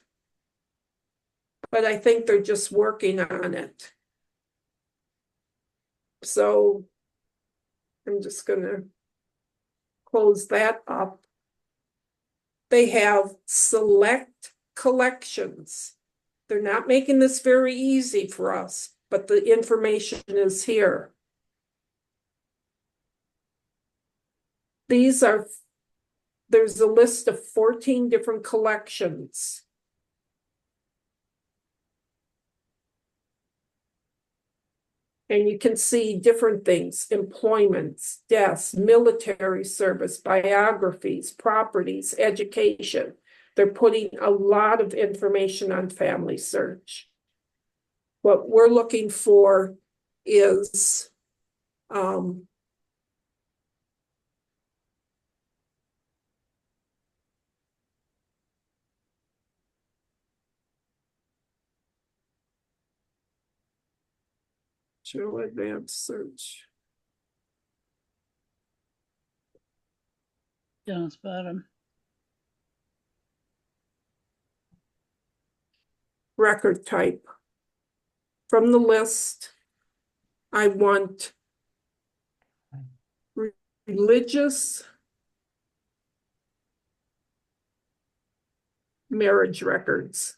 But I think they're just working on it. So I'm just going to close that up. They have select collections. They're not making this very easy for us, but the information is here. There's a list of 14 different collections. And you can see different things: employments, deaths, military service, biographies, properties, education. They're putting a lot of information on Family Search. What we're looking for is show advanced search. Down at the bottom. Record type. from the list, I want religious marriage records.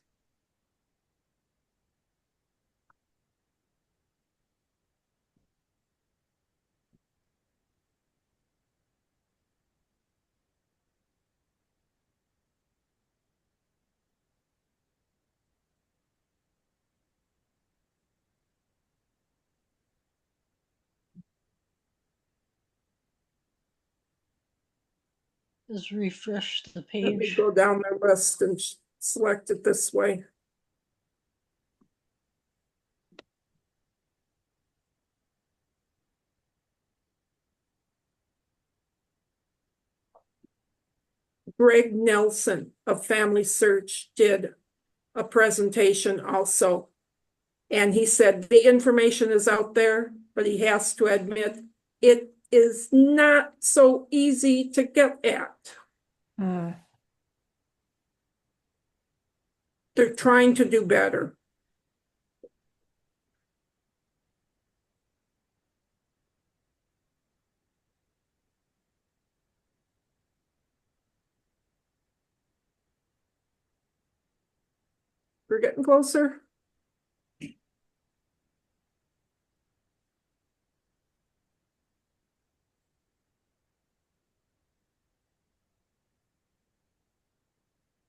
Just refresh the Let me page. go down my list and select it this way. Greg Nelson of Family Search did a presentation also. And he said the information is out there, but he has to admit it is not so easy to get at. Hmm. They're trying to do better. We're getting closer.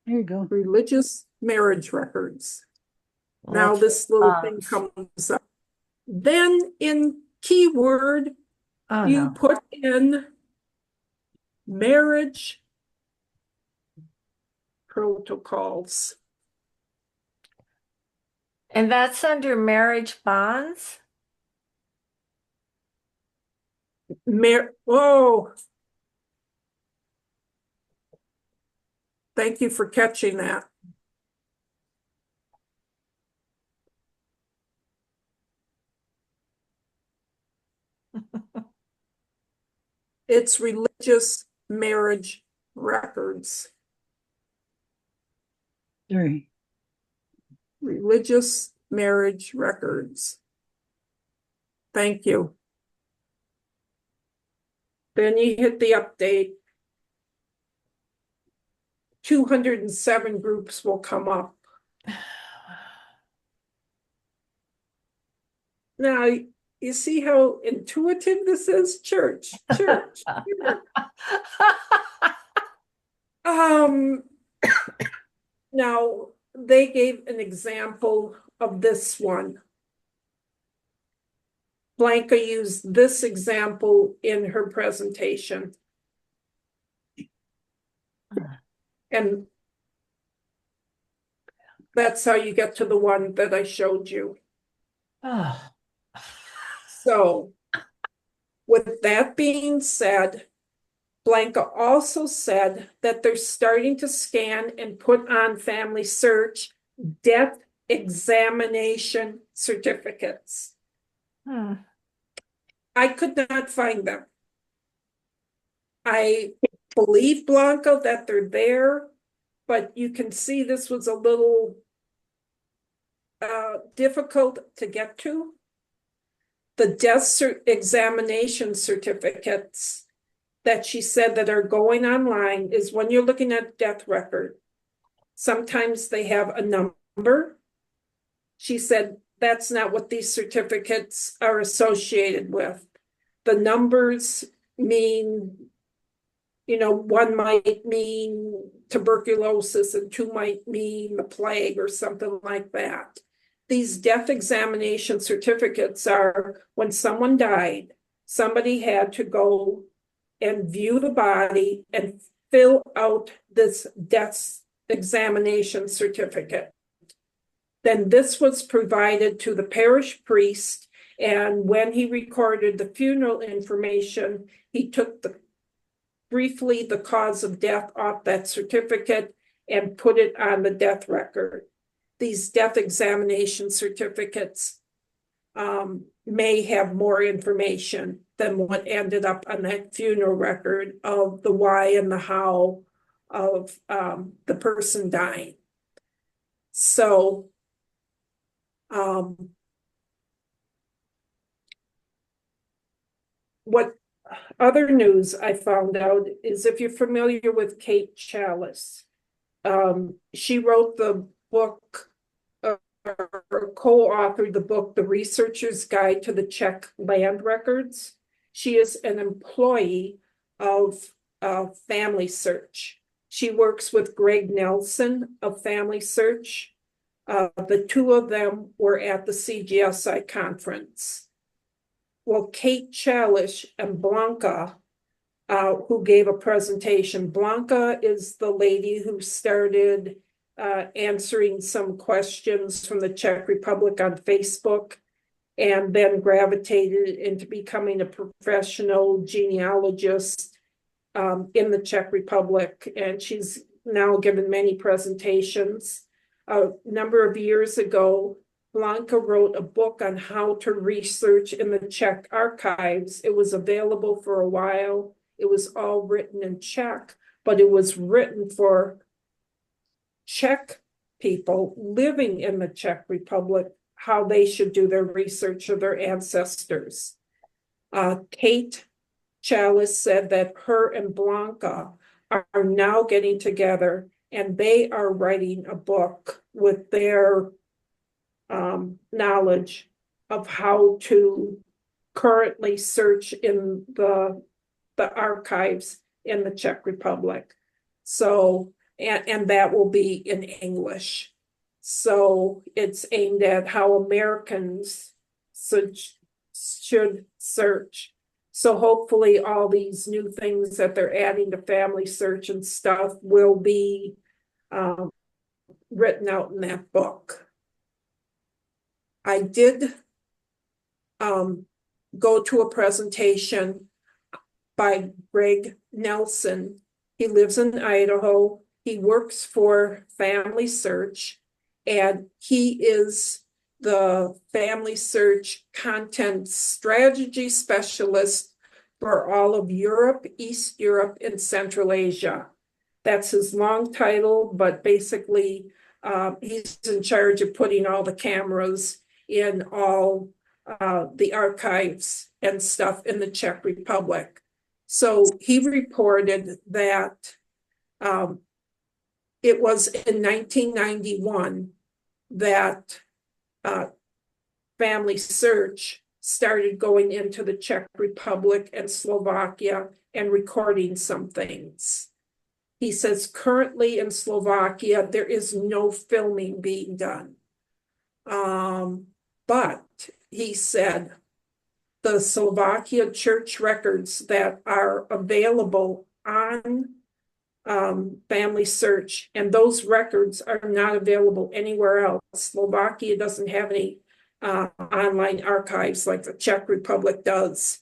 There you go. Religious marriage records. Now this little thing comes up. Then in keyword, Oh, you no. put in marriage protocols. And that's under marriage bonds? Oh, thank you for catching that. It's religious marriage records. There. Religious marriage records. Thank you. Then you hit the update. 207 groups will come up. Now, you see how intuitive this is? Church. Now, they gave an example of this one. Blanca used this example in her presentation. And that's how you get to the one that I showed you. So, with that being said, Blanca also said that they're starting to scan and put on Family Search death examination certificates. I could not find them. I believe, Blanca, that they're there, but you can see this was a little difficult to get to. The death examination certificates that she said that are going online is when you're looking at death record. Sometimes they have a number. She said that's not what these certificates are associated with. The numbers mean, one might mean tuberculosis and two might mean the plague or something like that. These death examination certificates are when someone died, somebody had to go and view the body and fill out this death examination certificate. Then this was provided to the parish priest, and when he recorded the funeral information, he took briefly the cause of death off that certificate and put it on the death record. These death examination certificates may have more information than what ended up on that funeral record of the why and the how of the person dying. So what other news I found out is if you're familiar with Kate Chalice, she wrote the book, or co-authored the book, The Researcher's Guide to the Czech Land Records. She is an employee of Family Search. She works with Greg Nelson of Family Search. The two of them were at the CGSI conference. Well, Kate Chalice and Blanca, who gave a presentation. Blanca is the lady who started answering some questions from the Czech Republic on Facebook and then gravitated into becoming a professional genealogist in the Czech Republic. And she's now given many presentations. A number of years ago, Blanca wrote a book on how to research in the Czech archives. It was available for a while. It was all written in Czech, but it was written for Czech people living in the Czech Republic, how they should do their research of their ancestors. Kate Chalice said that her and Blanca are now getting together and they are writing a book with their knowledge of how to currently search in the archives in the Czech Republic. So, and that will be in English. So it's aimed at how Americans should search. So hopefully all these new things that they're adding to Family Search and stuff will be written out in that book. I did go to a presentation by Greg Nelson. He lives in Idaho. He works for Family Search, and he is the Family Search content strategy specialist for all of Europe, East Europe, and Central Asia. That's his long title, but basically he's in charge of putting all the cameras in all the archives and stuff in the Czech Republic. So he reported that it was in 1991 that Family Search started going into the Czech Republic and Slovakia and recording some things. He says currently in Slovakia, there is no filming being done. But he said the Slovakia church records that are available on Family Search, and those records are not available anywhere else. Slovakia doesn't have any online archives like the Czech Republic does.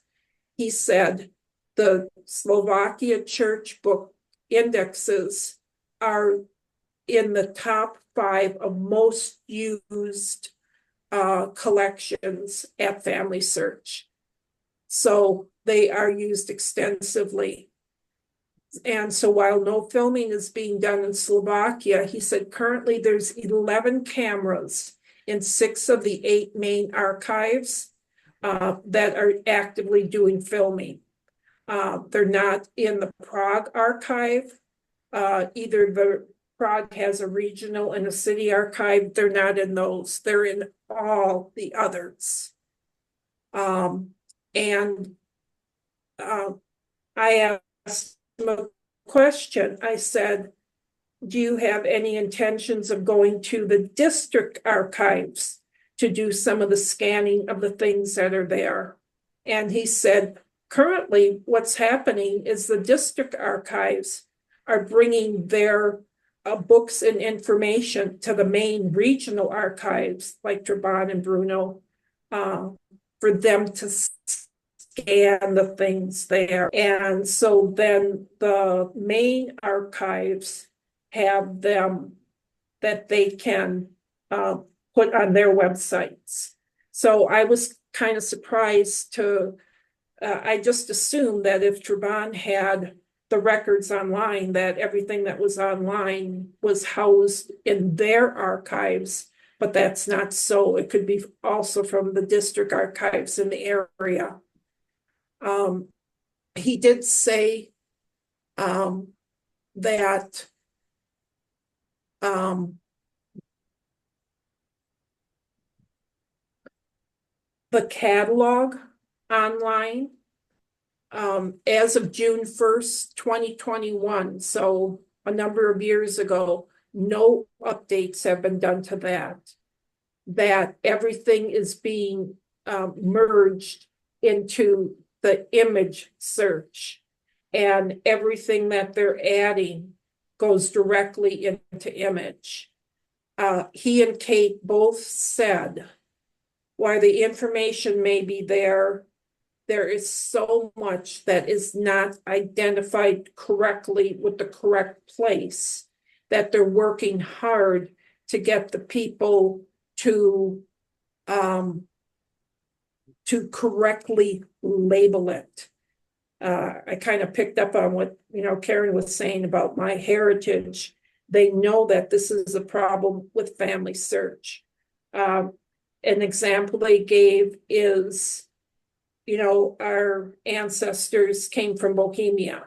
He said the Slovakia church book indexes are in the top 5 of most used collections at Family Search. So they are used extensively. And so while no filming is being done in Slovakia, he said currently there's 11 cameras in 6 of the 8 main archives that are actively doing filming. They're not in the Prague archive. Either the Prague has a regional and a city archive. They're not in those. They're in all the others. I asked him a question. I said, do you have any intentions of going to the district archives to do some of the scanning of the things that are there? And he said, currently what's happening is the district archives are bringing their books and information to the main regional archives like Traban and Bruno for them to scan the things there. And so then the main archives have them that they can put on their websites. So I was kind of surprised to, I just assumed that if Traban had the records online, that everything that was online was housed in their archives, but that's not so. It could be also from the district archives in the area. He did say that the catalog online as of June 1st, 2021, so a number of years ago, no updates have been done to that. That everything is being merged into the image search, and everything that they're adding goes directly into image. He and Kate both said, while the information may be there, there is so much that is not identified correctly with the correct place that they're working hard to get the people to correctly label it. I kind of picked up on what Karen was saying about My Heritage. They know that this is a problem with Family Search. An example they gave is, our ancestors came from Bohemia,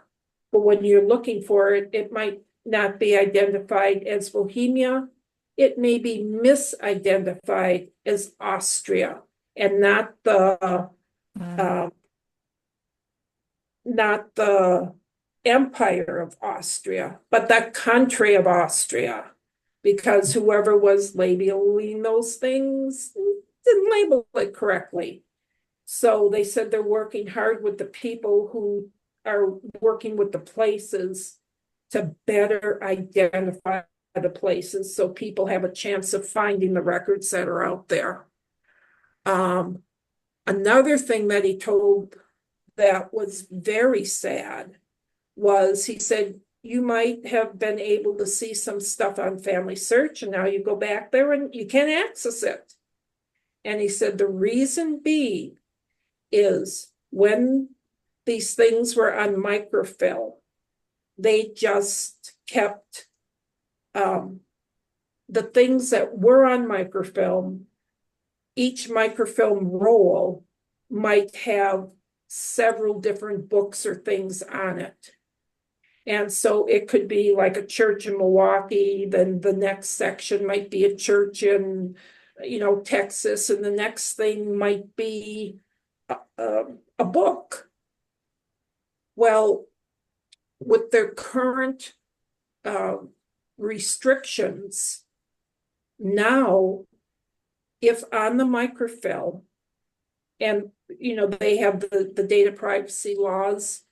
but when you're looking for it, it might not be identified as Bohemia. It may be misidentified as Austria, and not the Empire of Austria, but the country of Austria, because whoever was labeling those things didn't label it correctly. So they said they're working hard with the people who are working with the places to better identify the places so people have a chance of finding the records that are out there. Another thing that he told that was very sad was, he said, you might have been able to see some stuff on Family Search, and now you go back there and you can't access it. And he said the reason being is when these things were on microfilm, they just kept the things that were on microfilm. Each microfilm roll might have several different books or things on it. And so it could be like a church in Milwaukee, then the next section might be a church in, Texas, and the next thing might be a book. Well, with their current restrictions, now, if on the microfilm, and they have the data privacy laws,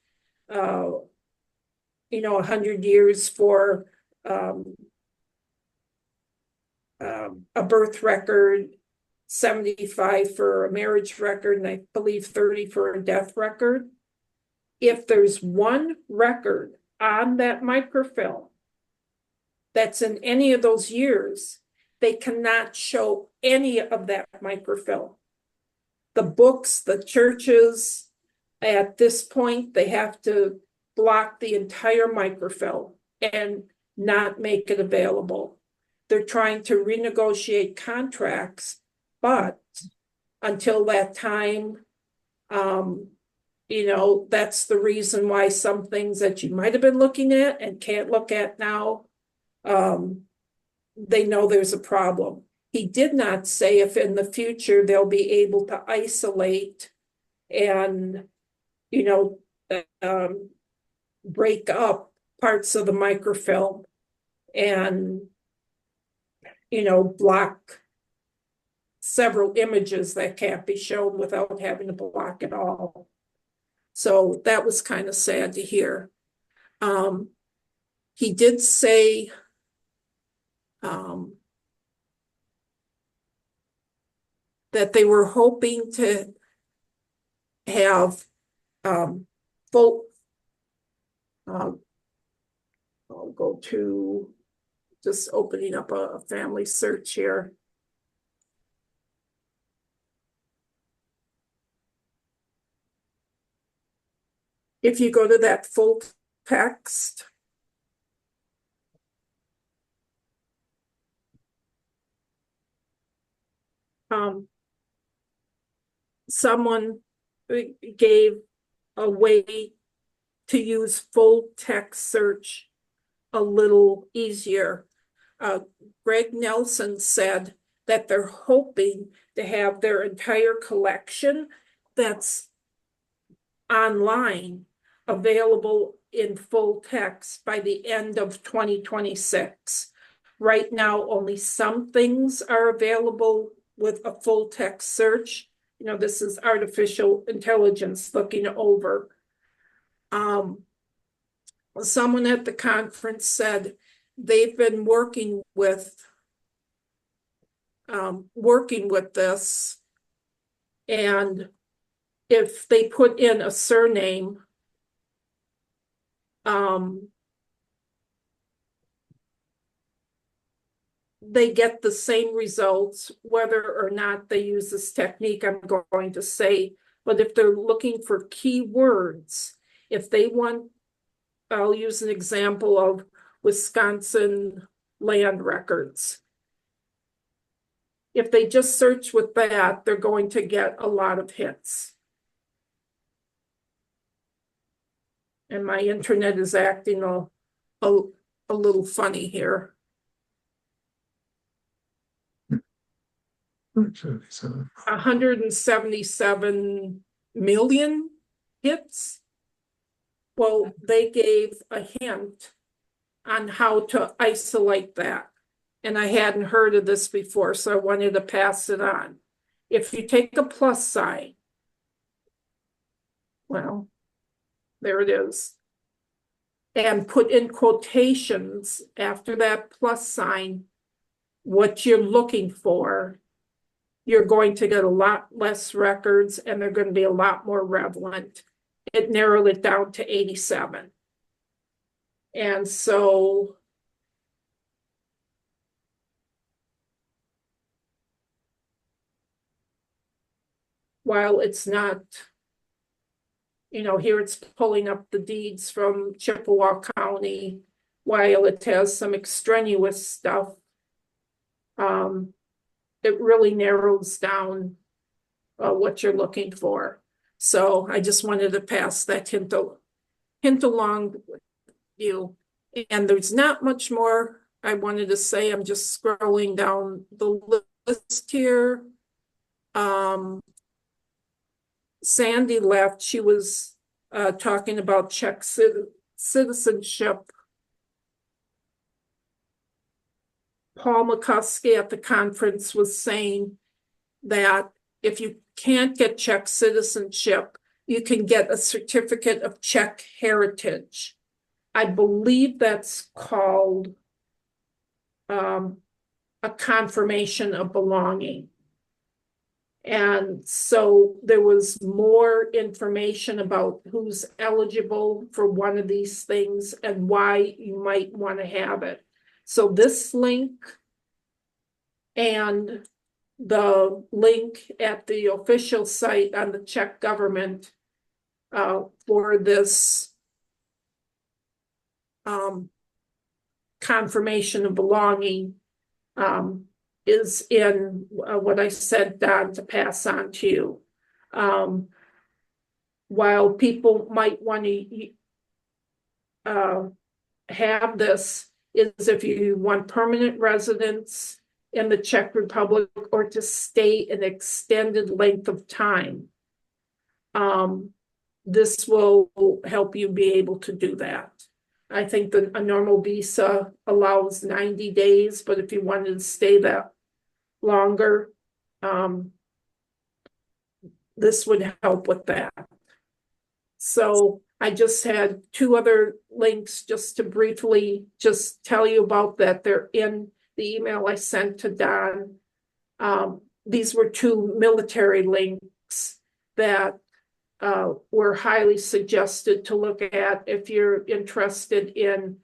100 years for a birth record, 75 for a marriage record, and I believe 30 for a death record. If there's one record on that microfilm that's in any of those years, they cannot show any of that microfilm. The books, the churches, at this point, they have to block the entire microfilm and not make it available. They're trying to renegotiate contracts, but until that time, that's the reason why some things that you might have been looking at and can't look at now, they know there's a problem. He did not say if in the future they'll be able to isolate and, break up parts of the microfilm and, block several images that can't be shown without having to block it all. So that was kind of sad to hear. He did say that they were hoping to have full, I'll go to just opening up a Family Search here. If you go to that full text, someone gave a way to use full text search a little easier. Greg Nelson said that they're hoping to have their entire collection that's online available in full text by the end of 2026. Right now, only some things are available with a full text search. You know, this is artificial intelligence looking over. Someone at the conference said they've been working with this, and if they put in a surname, they get the same results, whether or not they use this technique I'm going to say. But if they're looking for keywords, if they want, I'll use an example of Wisconsin land records. If they just search with that, they're going to get a lot of hits. And my internet is acting a little funny here. 177 million hits. Well, they gave a hint on how to isolate that. And I hadn't heard of this before, so I wanted to pass it on. If you take a plus sign, well, there it is, and put in quotations after that plus sign what you're looking for, you're going to get a lot less records and they're going to be a lot more relevant. It narrowed it down to 87. And so while it's not, you know, here it's pulling up the deeds from Chippewa County, while it has some extraneous stuff, it really narrows down what you're looking for. So I just wanted to pass that hint along with you. And there's not much more I wanted to say. I'm just scrolling down the list here. Sandy left. She was talking about Czech citizenship. Paul McCuskey at the conference was saying that if you can't get Czech citizenship, you can get a certificate of Czech heritage. I believe that's called a confirmation of belonging. And so there was more information about who's eligible for one of these things and why you might want to have it. So this link and the link at the official site on the Czech government for this confirmation of belonging is in what I sent Don to pass on to you. While people might want to have this, is if you want permanent residence in the Czech Republic or to stay an extended length of time. This will help you be able to do that. I think that a normal visa allows 90 days, but if you wanted to stay that longer, this would help with that. So I just had two other links just to briefly just tell you about that. They're in the email I sent to Don. These were two military links that were highly suggested to look at if you're interested in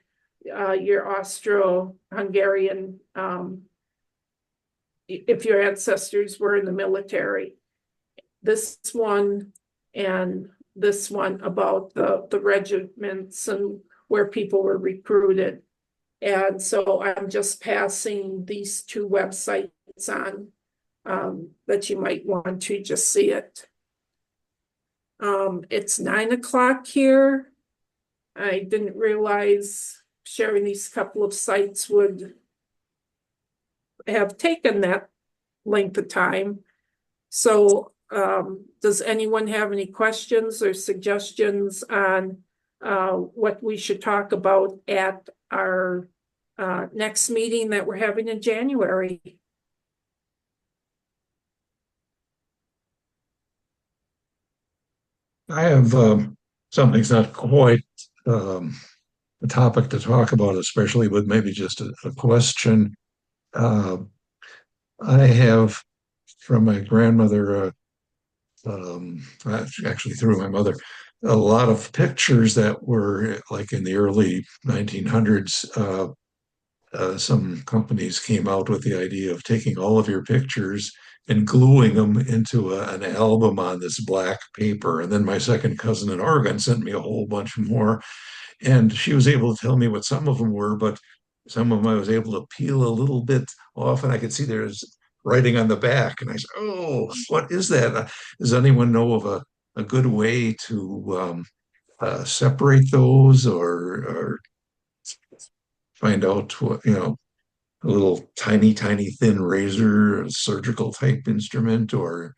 your Austro-Hungarian, if your ancestors were in the military. This one and this one about the regiments and where people were recruited. And so I'm just passing these two websites on that you might want to just see it. It's 9 o'clock here. I didn't realize sharing these couple of sites would have taken that length of time. So, does anyone have any questions or suggestions on what we should talk about at our next meeting that we're having in January? I have something's not quite a topic to talk about, especially, but maybe just a question. Uh, I have from my grandmother, actually through my mother, a lot of pictures that were like in the early 1900s. Some companies came out with the idea of taking all of your pictures and gluing them into an album on this black paper. And then my second cousin in Oregon sent me a whole bunch more. And she was able to tell me what some of them were, but some of them I was able to peel a little bit off, and I could see there's writing on the back. And I said, "Oh, what is that? Does anyone know of a good way to separate those, or find out what, a little tiny thin razor, a surgical type instrument, or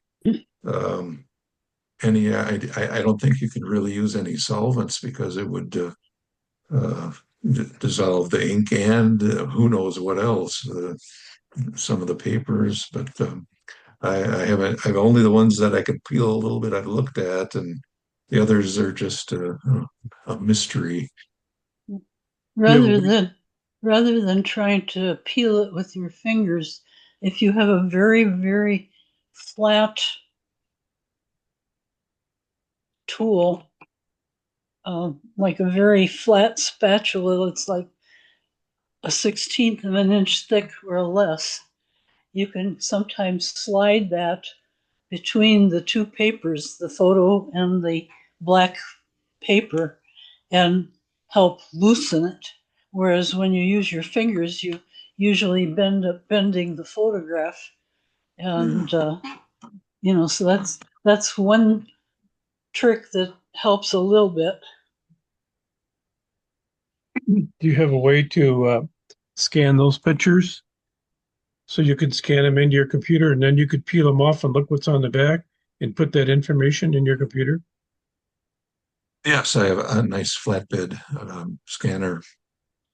um, any? I don't think you could really use any solvents because it would uh, dissolve the ink and who knows what else, some of the papers. But I haven't, I've only the ones that I could peel a little bit I've looked at, and the others are just a mystery. Rather than rather than trying to peel it with your fingers, if you have a very, very flat tool, like a very flat spatula, it's like a 16th of an inch thick or less, you can sometimes slide that between the two papers, the photo and the black paper, and help loosen it. Whereas when you use your fingers, you usually end up bending the photograph. And, so that's one trick that helps a little bit. Do you have a way to scan those pictures? So you could scan them into your computer and then you could peel them off and look what's on the back and put that information in your computer? Yes, I have a nice flatbed scanner,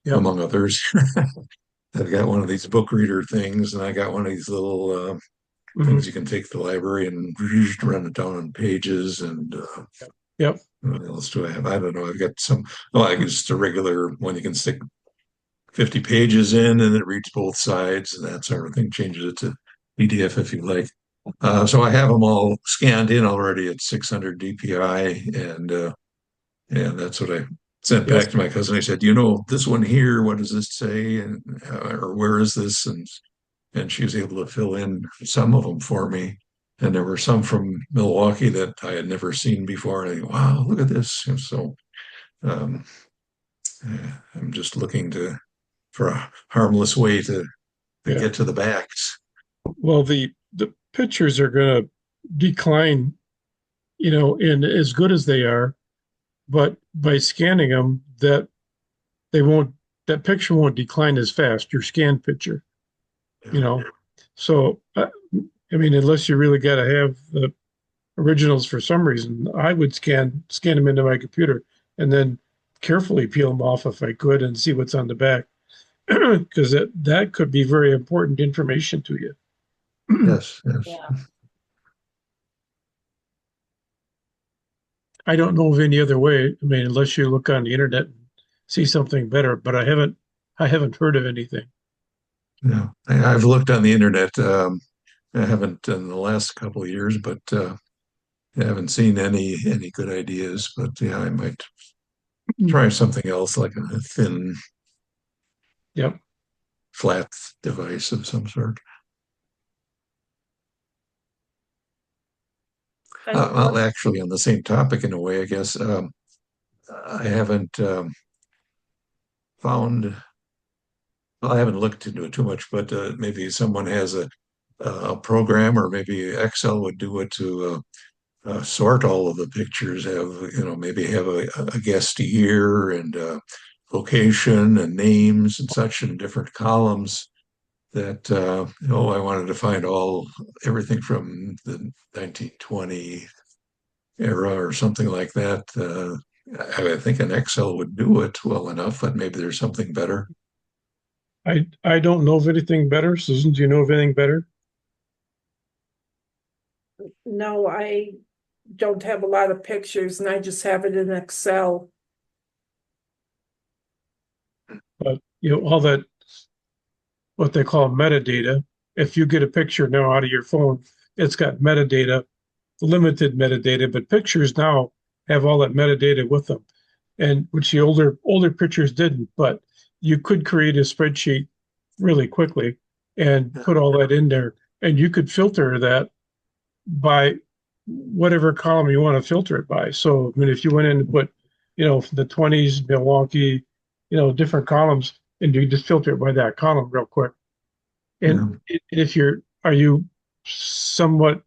Yep. among others. I've got one of these book reader things, and I got one of these little things you can take to the library and run it down on pages. And Yep. what else do I have? I don't know. I've got some, well, I guess just a regular one you can stick 50 pages in and it reads both sides and that sort of thing, changes it to PDF if you like. So I have them all scanned in already at 600 DPI, and that's what I sent Yes. back to my cousin. I said, this one here, what does this say? And or where is this? And she was able to fill in some of them for me. And there were some from Milwaukee that I had never seen before. And I go, wow, look at this. And so um, I'm just looking for a harmless way to Yeah. get to the backs. Well, the pictures are going to decline, in as good as they are, but by scanning them, that picture won't decline as fast. Your scanned picture, So unless you really got to have the originals for some reason, I would scan them into my computer and then carefully peel them off if I could and see what's on the back, because that could be very important information to you. Yes. Yeah. I don't know of any other way. Unless you look on the internet and see something better, but I haven't heard of anything. No, I've looked on the internet. I haven't in the last couple of years, but I haven't seen any good ideas. But yeah, I might try something else, like a thin, Yep. flat device of some sort. Well, actually, on the same topic in a way, I guess, I haven't found. Well, I haven't looked into it too much, but maybe someone has a program, or maybe Excel would do it to sort all of the pictures, maybe have a guest year and location and names and such in different columns that, I wanted to find everything from the 1920 era or something like that. I think an Excel would do it well enough, but maybe there's something better. I don't know of anything better. Susan, do you know of anything better? No, I don't have a lot of pictures and I just have it in Excel. But all that what they call metadata. If you get a picture now out of your phone, it's got metadata, limited metadata, but pictures now have all that metadata with them, and which the older pictures didn't. But you could create a spreadsheet really quickly and put all that in there, and you could filter that by whatever column you want to filter it by. So, I mean, if you went in and put, the 20s, Milwaukee, different columns, and you just filter it by that column real quick. And if are you somewhat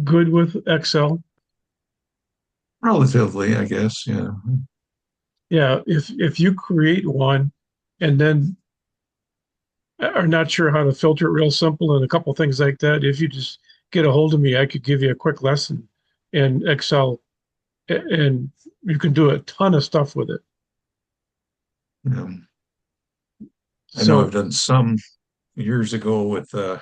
good with Excel? Relatively, I guess. Yeah. Yeah, if you create one and then are not sure how to filter it real simple and a couple things like that, if you just get a hold of me, I could give you a quick lesson in Excel and you can do a ton of stuff with it. Yeah. I know So, I've done some years ago with I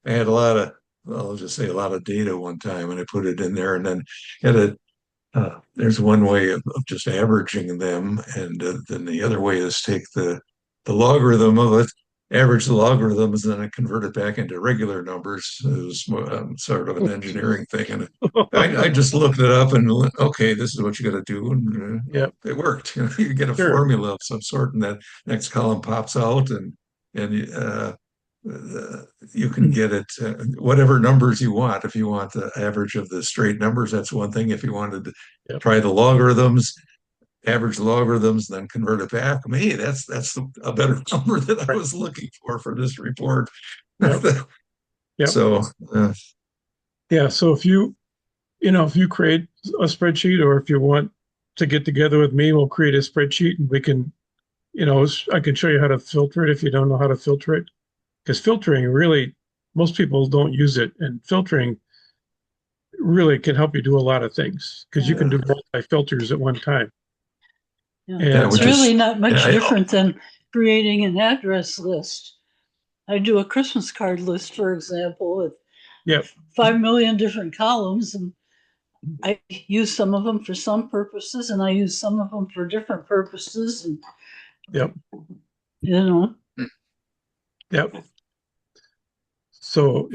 had I'll just say a lot of data one time and I put it in there and then had there's one way of just averaging them, and then the other way is take the logarithm of it, average the logarithms, and then convert it back into regular numbers. It was sort of an engineering thing, and I just looked it up and okay, this is what you got to do, and yeah, it worked. You get a sure. formula of some sort, and that next column pops out, and you can get it whatever numbers you want. If you want the average of the straight numbers, that's one thing. If you wanted to Yep. try the logarithms, average logarithms, then convert it back. I mean, hey, that's a better number than I was looking for this report. Yep. Yep. So yeah, so if you create a spreadsheet or if you want to get together with me, we'll create a spreadsheet and we can, I can show you how to filter it if you don't know how to filter it. Because filtering really, most people don't use it, and filtering really can help you do a lot of things because you can do multi-filters at one time. Yeah. And It's really not much different than creating an address list. I do a Christmas card list, for example, with 5 million different columns, and I use some of them for some purposes, and I use some of them for different purposes. And, yep. Yep. So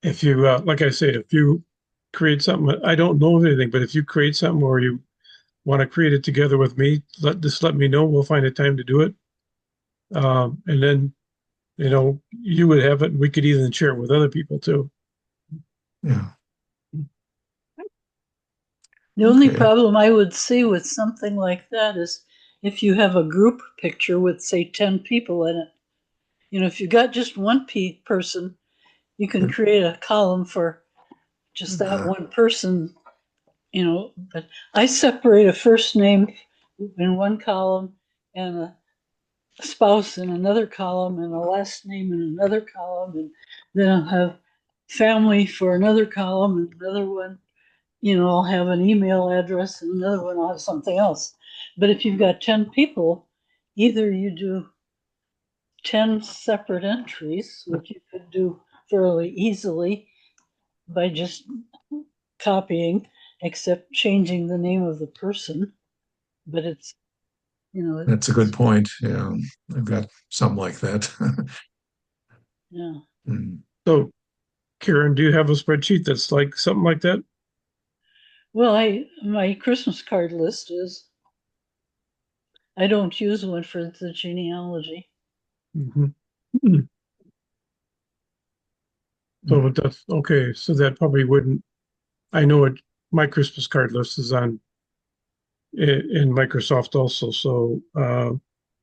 if you, like I say, if you create something, I don't know anything, but if you create something or you want to create it together with me, let me know. We'll find a time to do it. And then, you would have it and we could even share it with other people too. Yeah. The only problem I would see with something like that is if you have a group picture with, say, 10 people in it. If you got just one person, you can create a column for just that one person, but I separate a first name in one column and a spouse in another column and a last name in another column, and then I'll have family for another column and another one, I'll have an email address and another one I'll have something else. But if you've got 10 people, either you do 10 separate entries, which you could do fairly easily by just copying, except changing the name of the person. But it's, that's a good point. Yeah, I've got something like that. Yeah. So, Karen, do you have a spreadsheet that's like something like that? Well, my Christmas card list is. I don't use one for the genealogy. Mm-hmm. So that's okay. So that probably wouldn't. I know my Christmas card list is on in Microsoft also. So,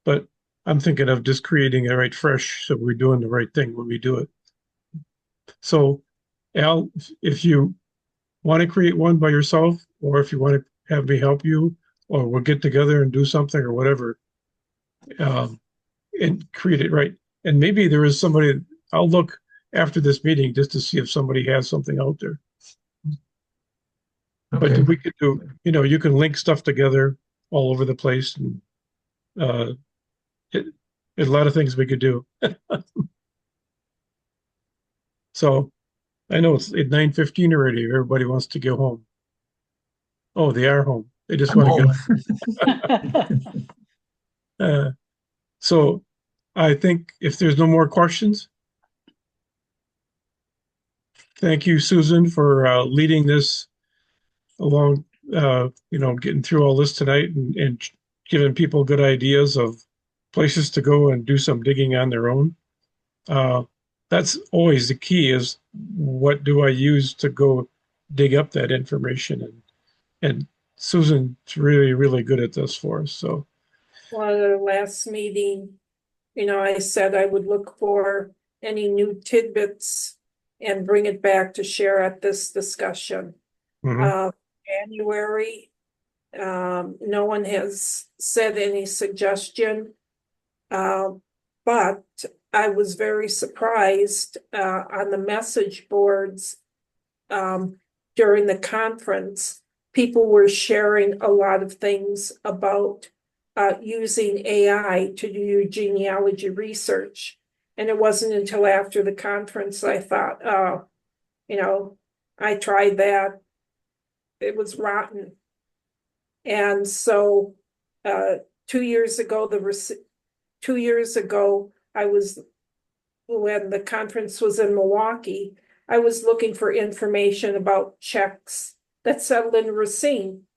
but I'm thinking of just creating it right fresh, so we're doing the right thing when we do it. So, Al, if you want to create one by yourself, or if you want to have me help you, or we'll get together and do something or whatever, um, and create it right. And maybe there is somebody, I'll look after this meeting just to see if somebody has something out there. But Okay. we could do, you can link stuff together all over the place, and uh, there's a lot of things we could do. So I know it's 9:15 already. Everybody wants to go home. Oh, they are home. They just I'm want to home. get. So I think if there's no more questions, thank you, Susan, for leading this along. Getting through all this tonight, and giving people good ideas of places to go and do some digging on their own. That's always the key: is what do I use to go dig up that information? And Susan's really, really good at this for us. So, One of the last meeting, I said I would look for any new tidbits and bring it back to share at this discussion. mhm. January, no one has said any suggestion. But I was very surprised on the message boards during the conference. People were sharing a lot of things about using AI to do your genealogy research. And it wasn't until after the conference I thought, I tried that. It was rotten. And so 2 years ago, 2 years ago, when the conference was in Milwaukee, I was looking for information about checks that settled in Racine.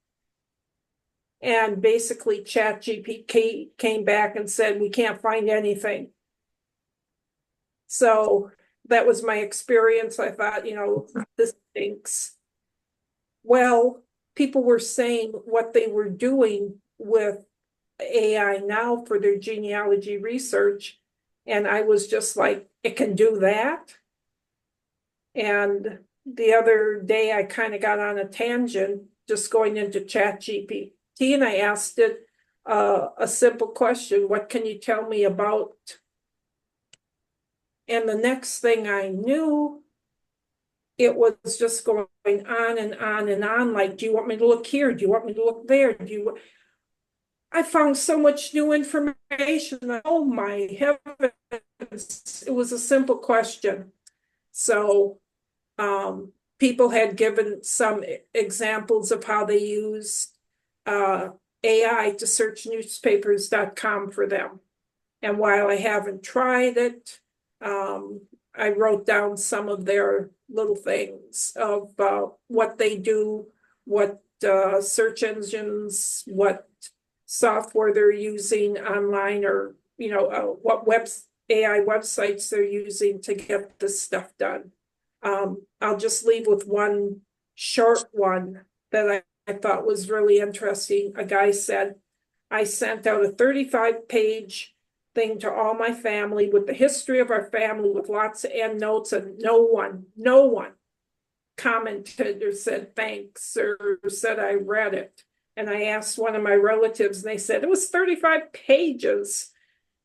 And basically ChatGPT came back and said, we can't find anything. So that was my experience. I thought, this stinks. Well, people were saying what they were doing with AI now for their genealogy research. And I was just like, it can do that. And the other day I kind of got on a tangent, just going into ChatGPT, and I asked it a simple question: what can you tell me about? And the next thing I knew, it was just going on and on and on. Like, do you want me to look here? Do you want me to look there? I found so much new information. Oh my heavens. It was a simple question. So people had given some examples of how they used AI to search newspapers.com for them. And while I haven't tried it, I wrote down some of their little things of what they do, what search engines, what software they're using online, or what AI websites they're using to get this stuff done. I'll just leave with one short one that I thought was really interesting. A guy said, I sent out a 35-page thing to all my family with the history of our family with lots of endnotes, and no one commented or said thanks or said I read it. And I asked one of my relatives, and they said it was 35 pages.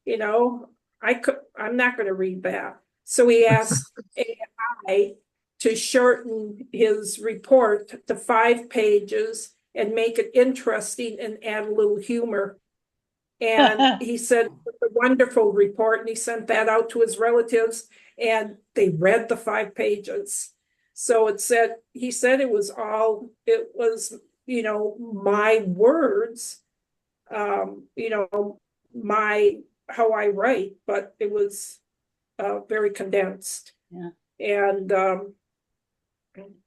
I'm not going to read that. So he asked AI to shorten his report to 5 pages and make it interesting and add a little humor. And he said it was a wonderful report, and he sent that out to his relatives, and they read the 5 pages. So he said it was my words, how I write, but it was very condensed. Yeah. And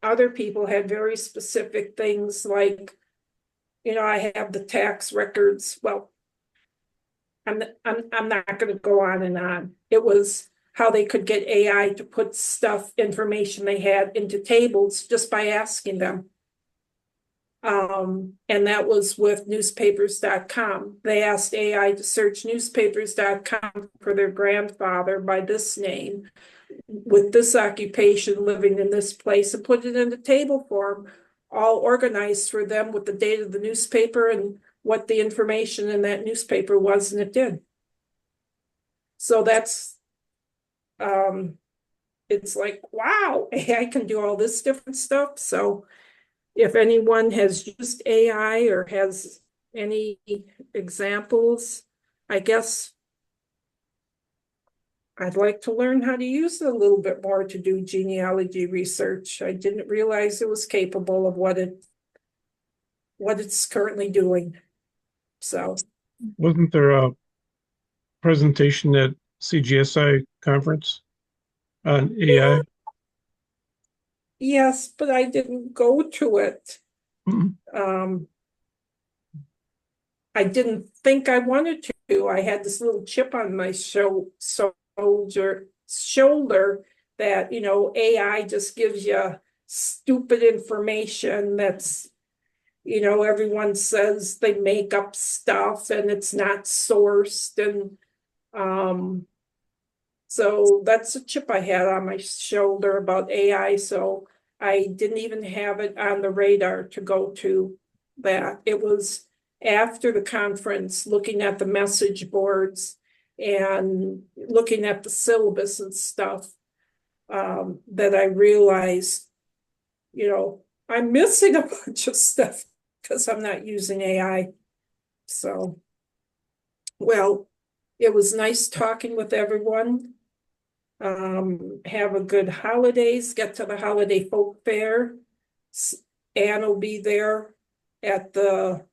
other people had very specific things like, I have the tax records. Well, I'm not going to go on and on. It was how they could get AI to put information they had into tables just by asking them. And that was with newspapers.com. They asked AI to search newspapers.com for their grandfather by this name. with this occupation, living in this place, and put it in the table form, all organized for them with the date of the newspaper and what the information in that newspaper was, and it did. So that's, it's like, wow, AI can do all this different stuff. So if anyone has used AI or has any examples, I guess I'd like to learn how to use it a little bit more to do genealogy research. I didn't realize it was capable of what it's currently doing. So Wasn't there a presentation at CGSI conference on AI? yes, but I didn't go to it. Mhm. I didn't think I wanted to. I had this little chip on my shoulder that, AI just gives you stupid information that's, everyone says they make up stuff and it's not sourced. And so that's a chip I had on my shoulder about AI. So I didn't even have it on the radar to go to that. It was after the conference, looking at the message boards and looking at the syllabus and stuff, that I realized, I'm missing a bunch of stuff because I'm not using AI. So, well, it was nice talking with everyone. Have a good holidays, get to the holiday folk fair. Anne will be there at the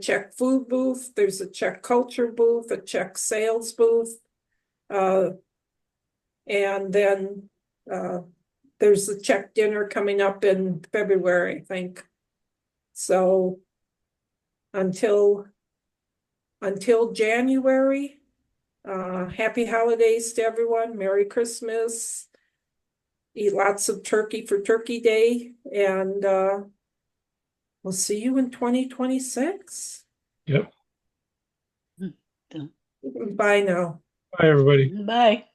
Czech food booth. There's a Czech culture booth, a Czech sales booth. And then there's the Czech dinner coming up in February, I think. So until January, happy holidays to everyone. Merry Christmas. Eat lots of turkey for Turkey Day, and we'll see you in 2026. Yep. Bye now. Bye, everybody. Bye.